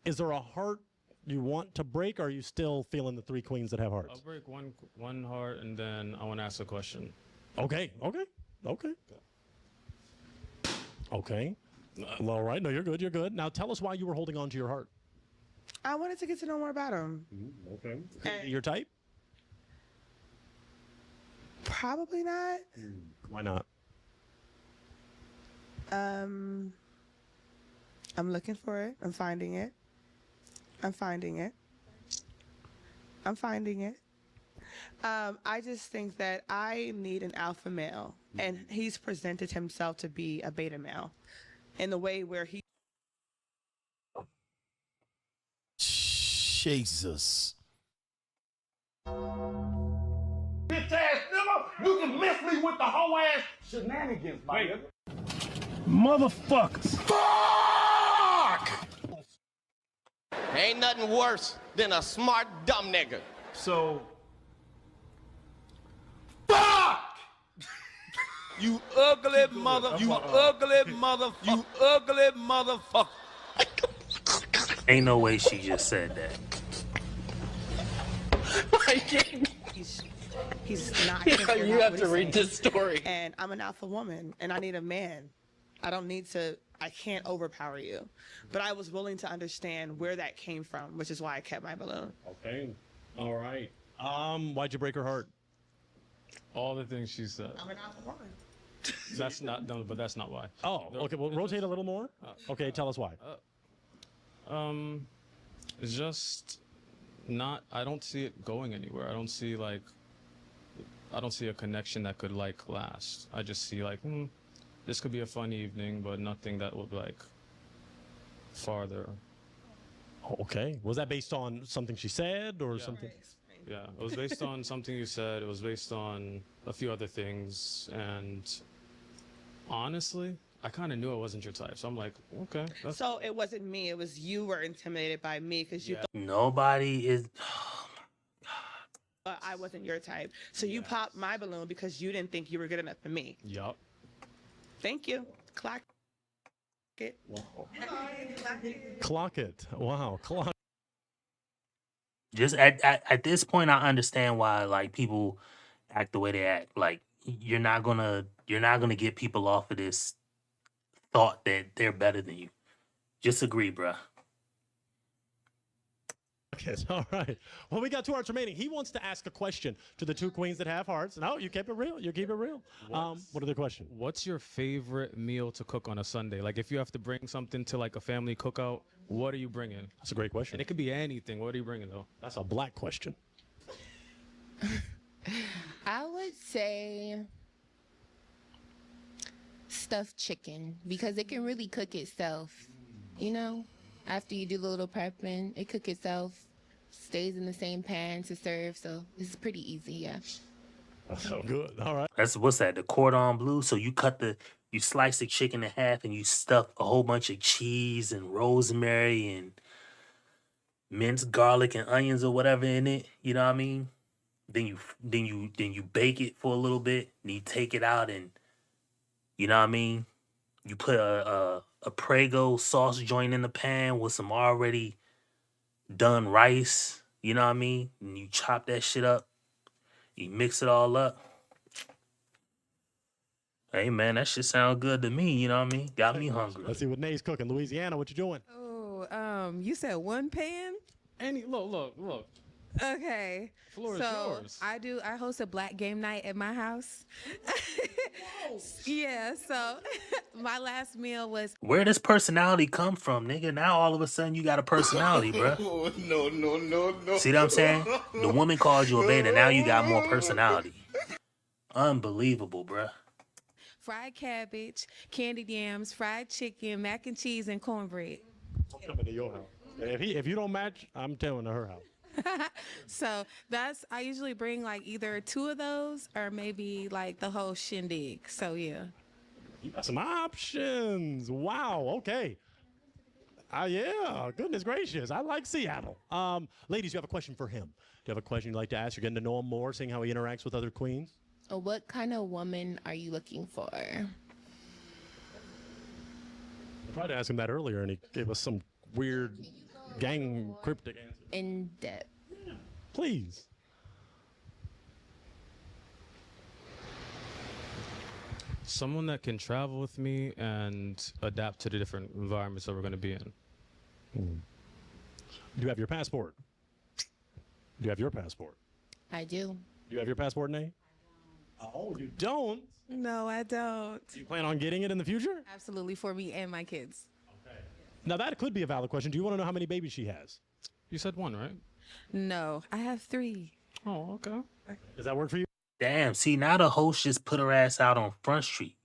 Is there a heart you want to break, or are you still feeling the three queens that have hearts? I'll break one heart, and then I want to ask a question. Okay. All right. No, you're good. You're good. Now tell us why you were holding on to your heart. I wanted to get to know more about him. Okay. Your type? Probably not. Why not? I'm looking for it. I'm finding it. I just think that I need an alpha male, and he's presented himself to be a beta male in the way where he. Jesus. Bitch ass nigga, you can miss me with the whole ass shenanigans, my nigga. Motherfuckers. Fuck! Ain't nothing worse than a smart dumb nigga. So, Fuck! You ugly motherfucker. Ain't no way she just said that. He's not. You have to read this story. And I'm an alpha woman, and I need a man. I can't overpower you. But I was willing to understand where that came from, which is why I kept my balloon. Okay. All right. Why'd you break her heart? All the things she said. I'm an alpha woman. That's not no, but that's not why. Oh, okay. Well, rotate a little more. Okay, tell us why. It's just not. I don't see it going anywhere. I don't see a connection that could last. I just see this could be a fun evening, but nothing that would farther. Okay. Was that based on something she said or something? Yeah, it was based on something you said. It was based on a few other things, and honestly, I kind of knew it wasn't your type. So I'm like, okay. So it wasn't me. It was you were intimidated by me because you thought Nobody is. I wasn't your type. So you popped my balloon because you didn't think you were good enough for me. Yup. Thank you. Clock it. Wow. Clock it. Wow. Clock. Just at this point, I understand why people act the way they act. Like you're not gonna get people off of this thought that they're better than you. Just agree, bruh. Okay, all right. Well, we got 2 hearts remaining. He wants to ask a question to the 2 queens that have hearts. No, you keep it real. You keep it real. What are the questions? What's your favorite meal to cook on a Sunday? Like, if you have to bring something to a family cookout, what are you bringing? That's a great question. And it could be anything. What are you bringing though? That's a black question. I would say stuffed chicken because it can really cook itself. You know, after you do a little prepping, it cook itself, stays in the same pan to serve, so it's pretty easy. Yeah. That's so good. All right. That's what's that? The cordon bleu. So you slice the chicken in half and you stuff a whole bunch of cheese and rosemary and minced garlic and onions or whatever in it. You know what I mean? Then you bake it for a little bit. And you take it out and you know what I mean? You put a Prego sauce joint in the pan with some already done rice. You know what I mean? And you chop that shit up. You mix it all up. Hey man, that shit sound good to me. You know what I mean? Got me hungry. Let's see what Nay's cooking. Louisiana, what you doing? Oh, you said one pan? Look. Okay. Floor is So yours. I host a black game night at my house. Yeah, so my last meal was Where does personality come from, nigga? Now all of a sudden you got a personality, bruh. No. See what I'm saying? The woman called you a beta. Now you got more personality. Unbelievable, bruh. fried cabbage, candied yams, fried chicken, mac and cheese, and cornbread. I'm coming to your house. If you don't match, I'm telling to her house. So I usually bring like either 2 of those or maybe like the whole shindig. So yeah. You got some options. Wow. Okay. Yeah. Goodness gracious. I like Seattle. Ladies, you have a question for him. Do you have a question you'd like to ask? You're getting to know him more, seeing how he interacts with other queens. What kind of woman are you looking for? I tried to ask him that earlier, and he gave us some weird gang cryptic answer. In depth. Yeah. Please. Someone that can travel with me and adapt to the different environments that we're going to be in. Do you have your passport? Do you have your passport? I do. Do you have your passport, Nate? Oh, you don't? No, I don't. Do you plan on getting it in the future? Absolutely, for me and my kids. Now, that could be a valid question. Do you want to know how many babies she has? You said 1, right? No, I have 3. Oh, okay. Does that work for you? Damn, see, now the host just put her ass out on Front Street.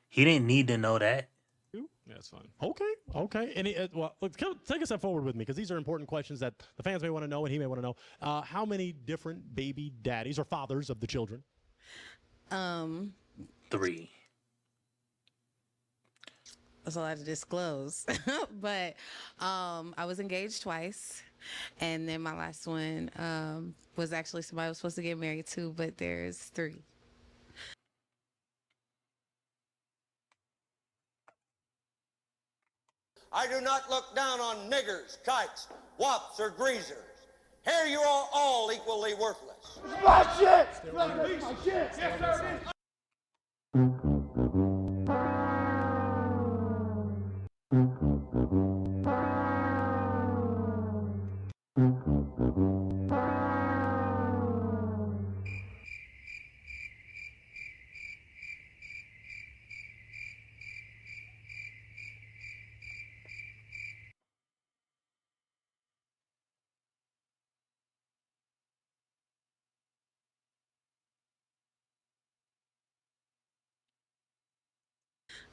He didn't need to know that. Yeah, that's fine. Okay. And well, take a step forward with me, because these are important questions that the fans may want to know and he may want to know. How many different baby daddies or fathers of the children? 3. That's a lot to disclose. But I was engaged twice. And then my last one was actually somebody I was supposed to get married to, but there's 3. I do not look down on niggers, kites, wops, or greasers. Here you are all equally worthless. My shit! My shit! Yes, sir, it is.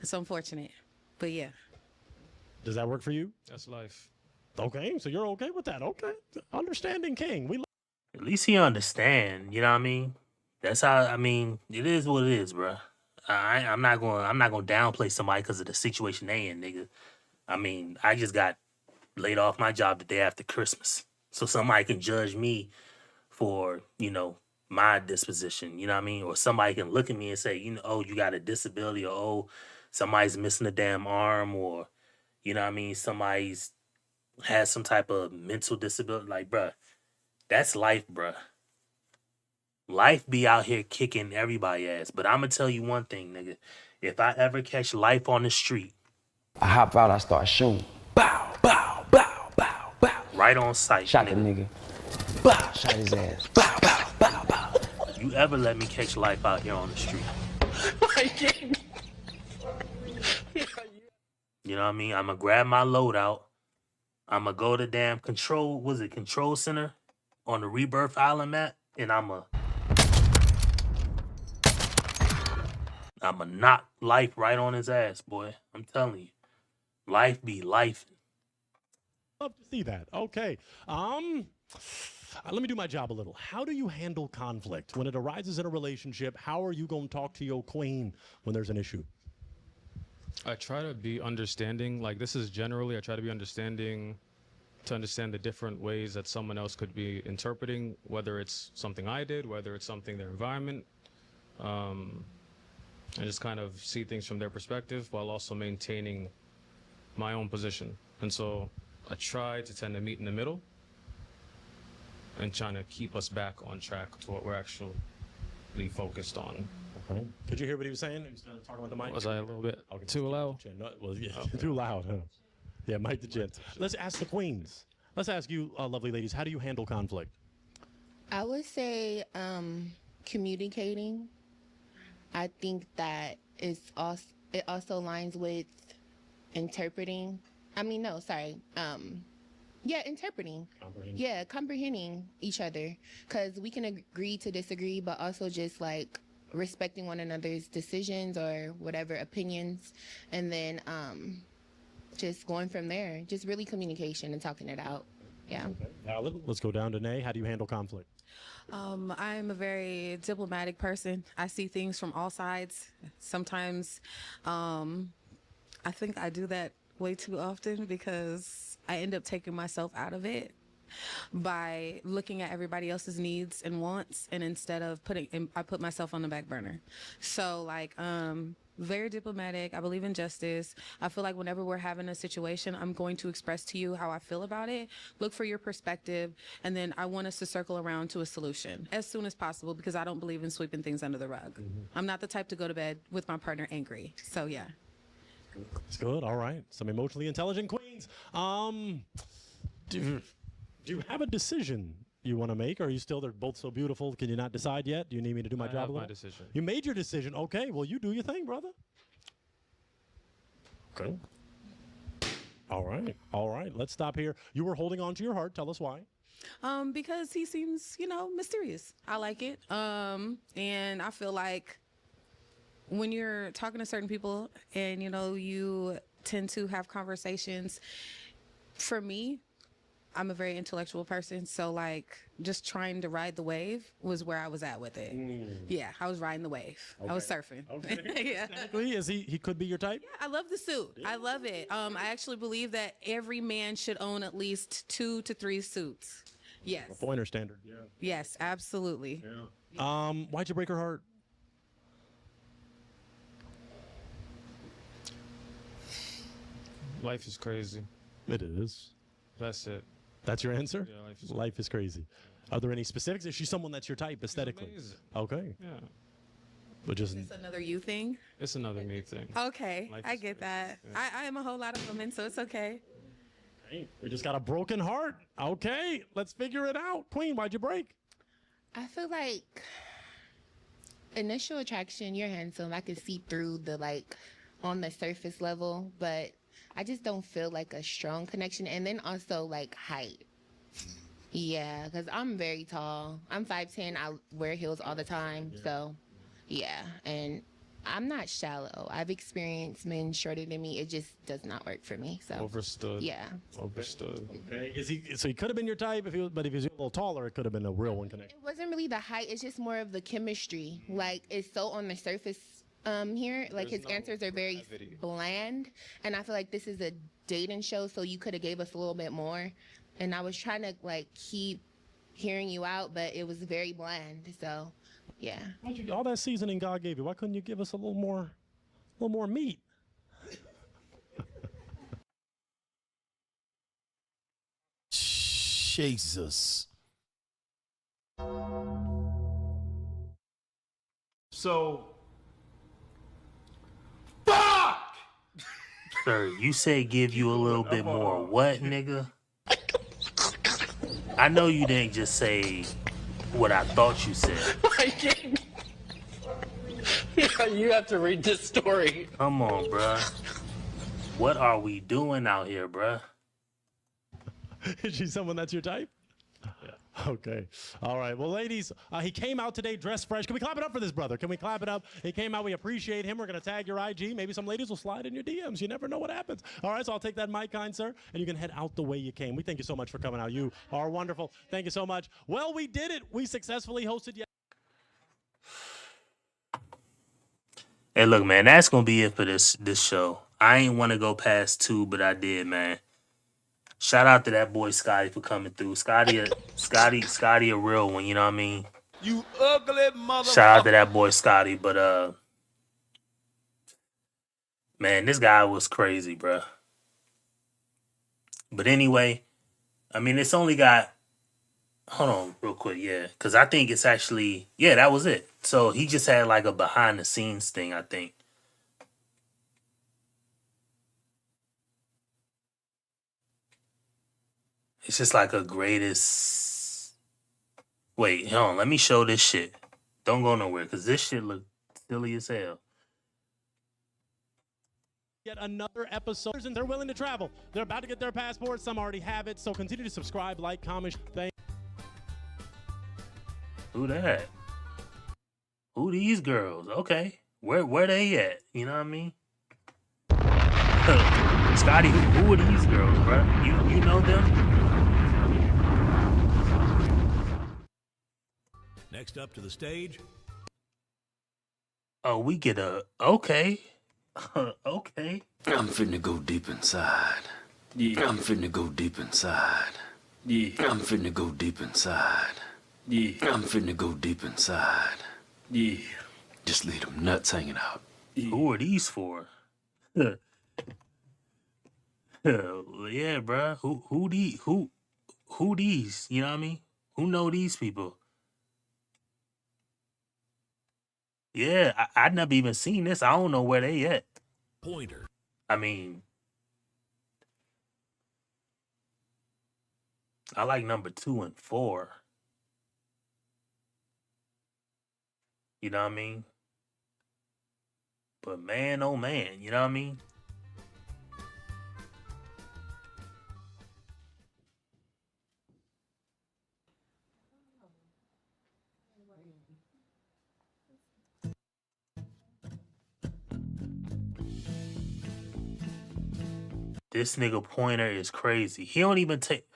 It's unfortunate, but yeah. Does that work for you? That's life. Okay, so you're okay with that. Okay. Understanding king. At least he understand, you know what I mean? That's how, I mean, it is what it is, bruh. I'm not gonna downplay somebody because of the situation they in, nigga. I mean, I just got laid off my job the day after Christmas. So somebody can judge me for, my disposition, you know what I mean? Or somebody can look at me and say, oh, you got a disability, or oh, somebody's missing a damn arm, or, you know what I mean, somebody's has some type of mental disability. Like, bruh, that's life, bruh. Life be out here kicking everybody ass. But I'm going to tell you one thing, nigga. If I ever catch life on the street, I hop out, I start shooting. Bow, bow, bow, bow, bow. Right on sight, Shot the nigga. Bow, shot his ass. Bow, bow, bow, bow. You ever let me catch life out here on the street? You know what I mean? I'm going to grab my load out. I'm going to go to damn control center on the Rebirth Island map, and I'm going to knock life right on his ass, boy. I'm telling you. Life be life. Love to see that. Okay. Let me do my job a little. How do you handle conflict when it arises in a relationship? How are you going to talk to your queen when there's an issue? I try to be understanding. Like, this is generally, I try to be understanding to understand the different ways that someone else could be interpreting, whether it's something I did, whether it's something their environment, and just kind of see things from their perspective while also maintaining my own position. And so I try to tend to meet in the middle and trying to keep us back on track to what we're actually focused on. Okay. Could you hear what he was saying? He was talking about the mic. Was I a little bit too loud? No, well, yeah, too loud, huh? Yeah, mic the chin. Let's ask the queens. Let's ask you, lovely ladies, how do you handle conflict? I would say communicating. I think that it also aligns with interpreting. I mean, no, sorry. Yeah, interpreting. Yeah, comprehending each other, because we can agree to disagree, but also just like respecting one another's decisions or whatever opinions, and then just going from there. Just really communication and talking it out. Yeah. Alan, let's go down to Nay. How do you handle conflict? I'm a very diplomatic person. I see things from all sides. Sometimes I think I do that way too often because I end up taking myself out of it by looking at everybody else's needs and wants, and instead of I put myself on the back burner. So like very diplomatic. I believe in justice. I feel like whenever we're having a situation, I'm going to express to you how I feel about it, look for your perspective, and then I want us to circle around to a solution as soon as possible, because I don't believe in sweeping things under the rug. I'm not the type to go to bed with my partner angry. So yeah. That's good. All right. Some emotionally intelligent queens. Do you have a decision you want to make? Or are you still, they're both so beautiful, can you not decide yet? Do you need me to do my job a little? I have my decision. You made your decision. Okay, well, you do your thing, brother. Okay. All right. All right. Let's stop here. You were holding on to your heart. Tell us why. Because he seems, mysterious. I like it. And I feel like when you're talking to certain people and, you tend to have conversations, for me, I'm a very intellectual person, so like just trying to ride the wave was where I was at with it. Yeah, I was riding the wave. Okay. I was surfing. Okay. Yeah. Is he could be your type? Yeah, I love the suit. Yeah. I love it. I actually believe that every man should own at least 2 to 3 suits. Yes. A pointer standard. Yeah. Yes, absolutely. Yeah. Why'd you break her heart? Life is crazy. It is. That's it. That's your answer? Yeah, life is crazy. Are there any specifics? Is she someone that's your type aesthetically? Okay. Yeah. But just Is this another you thing? It's another me thing. Okay, Life I is get crazy. that. Yeah. I am a whole lot of women, so it's okay. Hey, we just got a broken heart. Okay, let's figure it out. Queen, why'd you break? I feel like initial attraction, you're handsome. I could see through the like on the surface level, but I just don't feel like a strong connection. And then also like height. Yeah, because I'm very tall. I'm 5'10". I wear heels all the time. So yeah, and I'm not shallow. I've experienced men shorter than me. It just does not work for me. So Overstood. yeah. Overstood. Okay. So he could have been your type if he was, but if he was a little taller, it could have been a real one connection. It wasn't really the height. It's just more of the chemistry. Like it's so on the surface here. Like his answers are very bland, and I feel like this is a dating show, so you could have gave us a little bit more. And I was trying to like keep hearing you out, but it was very bland. So yeah. All that seasoning God gave you, why couldn't you give us a little more meat? Jesus. So, Sir, you say give you a little bit more what, nigga? I know you didn't just say what I thought you said. I didn't. Yeah, you have to read this story. Come on, bruh. What are we doing out here, bruh? Is she someone that's your type? Yeah. Okay. All right. Well, ladies, he came out today dressed fresh. Can we clap it up for this brother? Can we clap it up? He came out. We appreciate him. We're going to tag your IG. Maybe some ladies will slide in your DMs. You never know what happens. All right. So I'll take that mic, kind sir, and you can head out the way you came. We thank you so much for coming out. You are wonderful. Thank you so much. Well, we did it. We successfully hosted you. Hey, look, man, that's going to be it for this show. I ain't want to go past 2, but I did, man. Shout out to that boy Scotty for coming through. Scotty a real one, you know what I mean? you ugly mother. Shout out to that boy Scotty, but man, this guy was crazy, bruh. But anyway, I mean, it's only got, hold on real quick, yeah, because I think it's actually, yeah, that was it. So he just had like a behind the scenes thing, I think. It's just like a greatest. Wait, hold on. Let me show this shit. Don't go nowhere, cause this shit look silly as hell. Yet another episode, and they're willing to travel. They're about to get their passports. Some already have it. So continue to subscribe, like, comment. Who that? Who these girls? Okay, where they at? You know what I mean? Scotty, who are these girls, bro? You know them? Next up to the stage. Oh, we get a okay. Okay. I'm finna go deep inside. Yeah. I'm finna go deep inside. Yeah. I'm finna go deep inside. Yeah. I'm finna go deep inside. Yeah. Just leave them nuts hanging out. Who are these for? Yeah, bruh. Who these? You know what I mean? Who know these people? Yeah, I never even seen this. I don't know where they at. Pointer. I mean, I like number 2 and 4. You know what I mean? But man, oh man, you know what I mean? This nigga Pointer is crazy. He don't even take.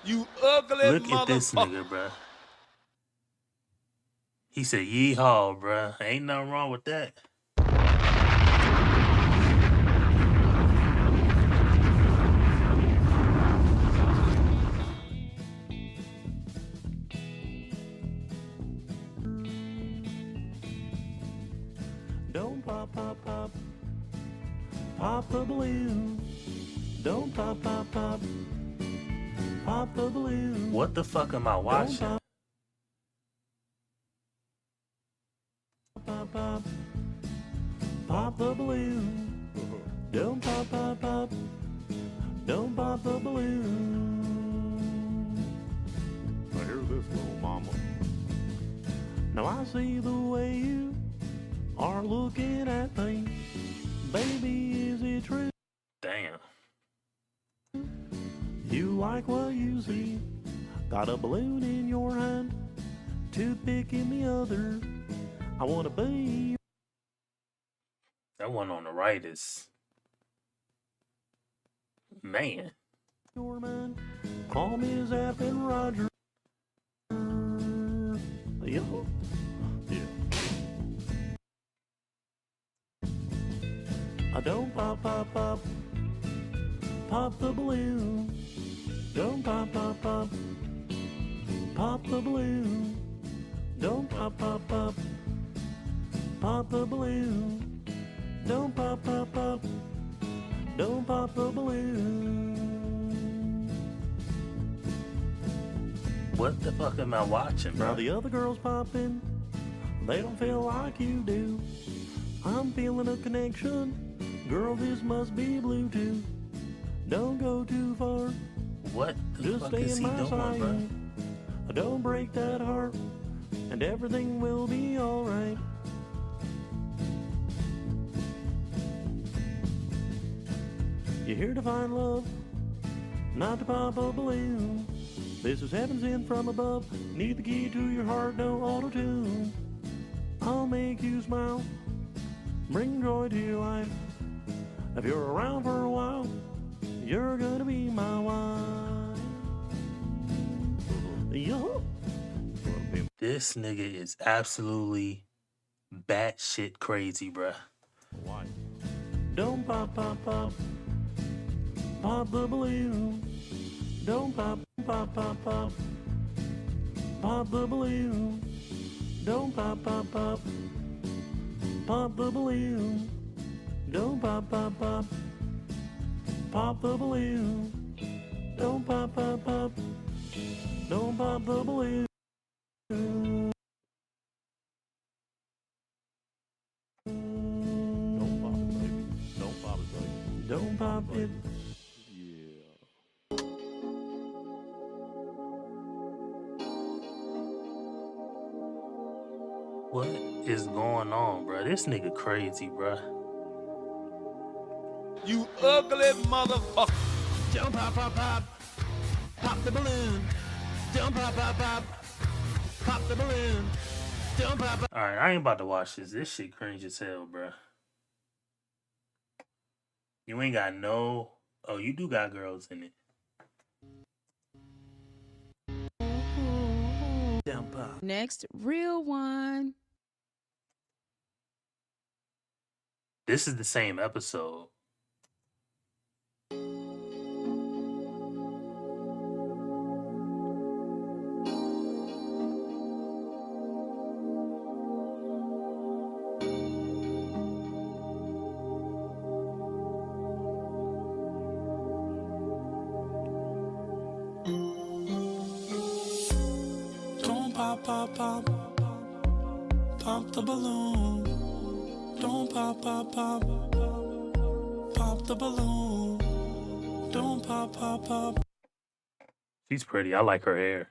You ugly Look at this nigga, bruh. He said, yeehaw, bruh. Ain't nothing wrong with that. Don't pop, pop, pop. Pop the balloon. Don't pop, pop, pop. Pop the balloon. What the fuck am I watching? Don't pop, pop. Pop the balloon. Don't pop, pop, pop. Don't pop the balloon. I hear this, little mama. Now I see the way you are looking at things. Baby, is it true? Damn. You like what you see. Got a balloon in your hand, toothpick in the other. I wanna be. That one on the right is. Man. Your man. Call me Zap and Roger. Yeah. I don't pop, pop, pop. Pop the balloon. Don't pop, pop, pop. Pop the balloon. Don't pop, pop, pop. Pop the balloon. Don't pop, pop, pop. Don't pop the balloon. What the fuck am I watching, bro? Now the other girls popping, they don't feel like you do. I'm feeling a connection. Girl, this must be Bluetooth. Don't go too far. What the Just fuck stay is in he my doing, sight. bro? Don't break that heart, and everything will be alright. You're here to find love, not to pop a balloon. This is heaven sent from above. Need the key to your heart, no auto tune. I'll make you smile, bring joy to your life. If you're around for a while, you're gonna be my wife. Yo. This nigga is absolutely batshit crazy, bruh. Why? Don't pop, pop, pop. Pop the balloon. Don't pop, pop, pop, pop. Pop the balloon. Don't pop, pop, pop. Pop the balloon. Don't pop, pop, pop. Pop the balloon. Don't pop, pop, pop. Don't pop the balloon. Don't pop it, baby. Don't pop it, baby. Don't pop What is going on, bro? This nigga crazy, bro. You ugly motherfucker. Jump, pop, pop, pop. Pop the balloon. Jump, pop, pop, pop. Pop the balloon. Jump, pop, pop. All right, I ain't about to watch this. This shit cringe as hell, bro. You ain't got no. Oh, you do got girls in it. Jump up. Next, real one. This is the same episode. Don't pop, pop, pop. Pop the balloon. Don't pop, pop, pop. Pop the balloon. Don't pop, pop, pop. She's pretty. I like her hair.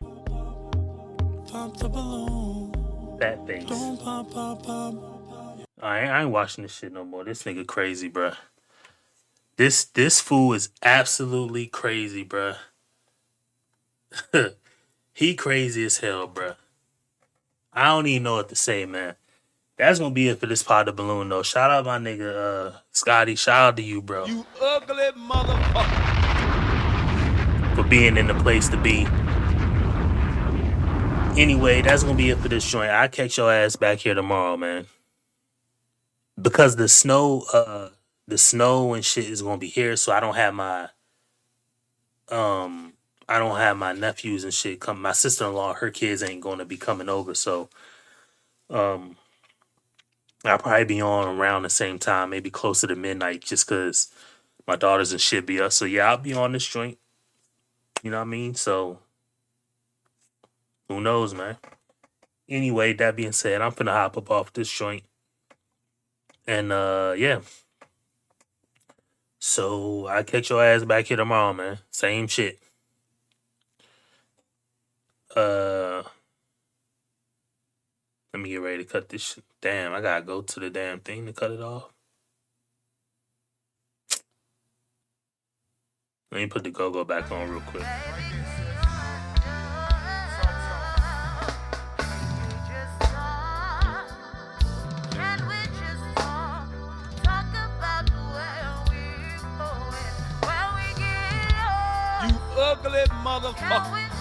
Pop the balloon. That face. Don't pop, pop, pop. I ain't watching this shit no more. This nigga crazy, bruh. This fool is absolutely crazy, bruh. He crazy as hell, bruh. I don't even know what to say, man. That's gonna be it for this Pod the Balloon, though. Shout out my nigga, Scotty. Shout out to you, bro. You ugly motherfucker. For being in the place to be. Anyway, that's gonna be it for this joint. I'll catch your ass back here tomorrow, man. Because the snow and shit is gonna be here, so I don't have my nephews and shit come. My sister-in-law, her kids ain't gonna be coming over, so I'll probably be on around the same time, maybe closer to midnight, just cause my daughters and shit be up. So yeah, I'll be on this joint. You know what I mean? So who knows, man? Anyway, that being said, I'm finna hop up off this joint. And yeah. So I catch your ass back here tomorrow, man. Same shit. Let me get ready to cut this shit. Damn, I gotta go to the damn thing to cut it off. Let me put the go-go back on real quick. You ugly motherfucker.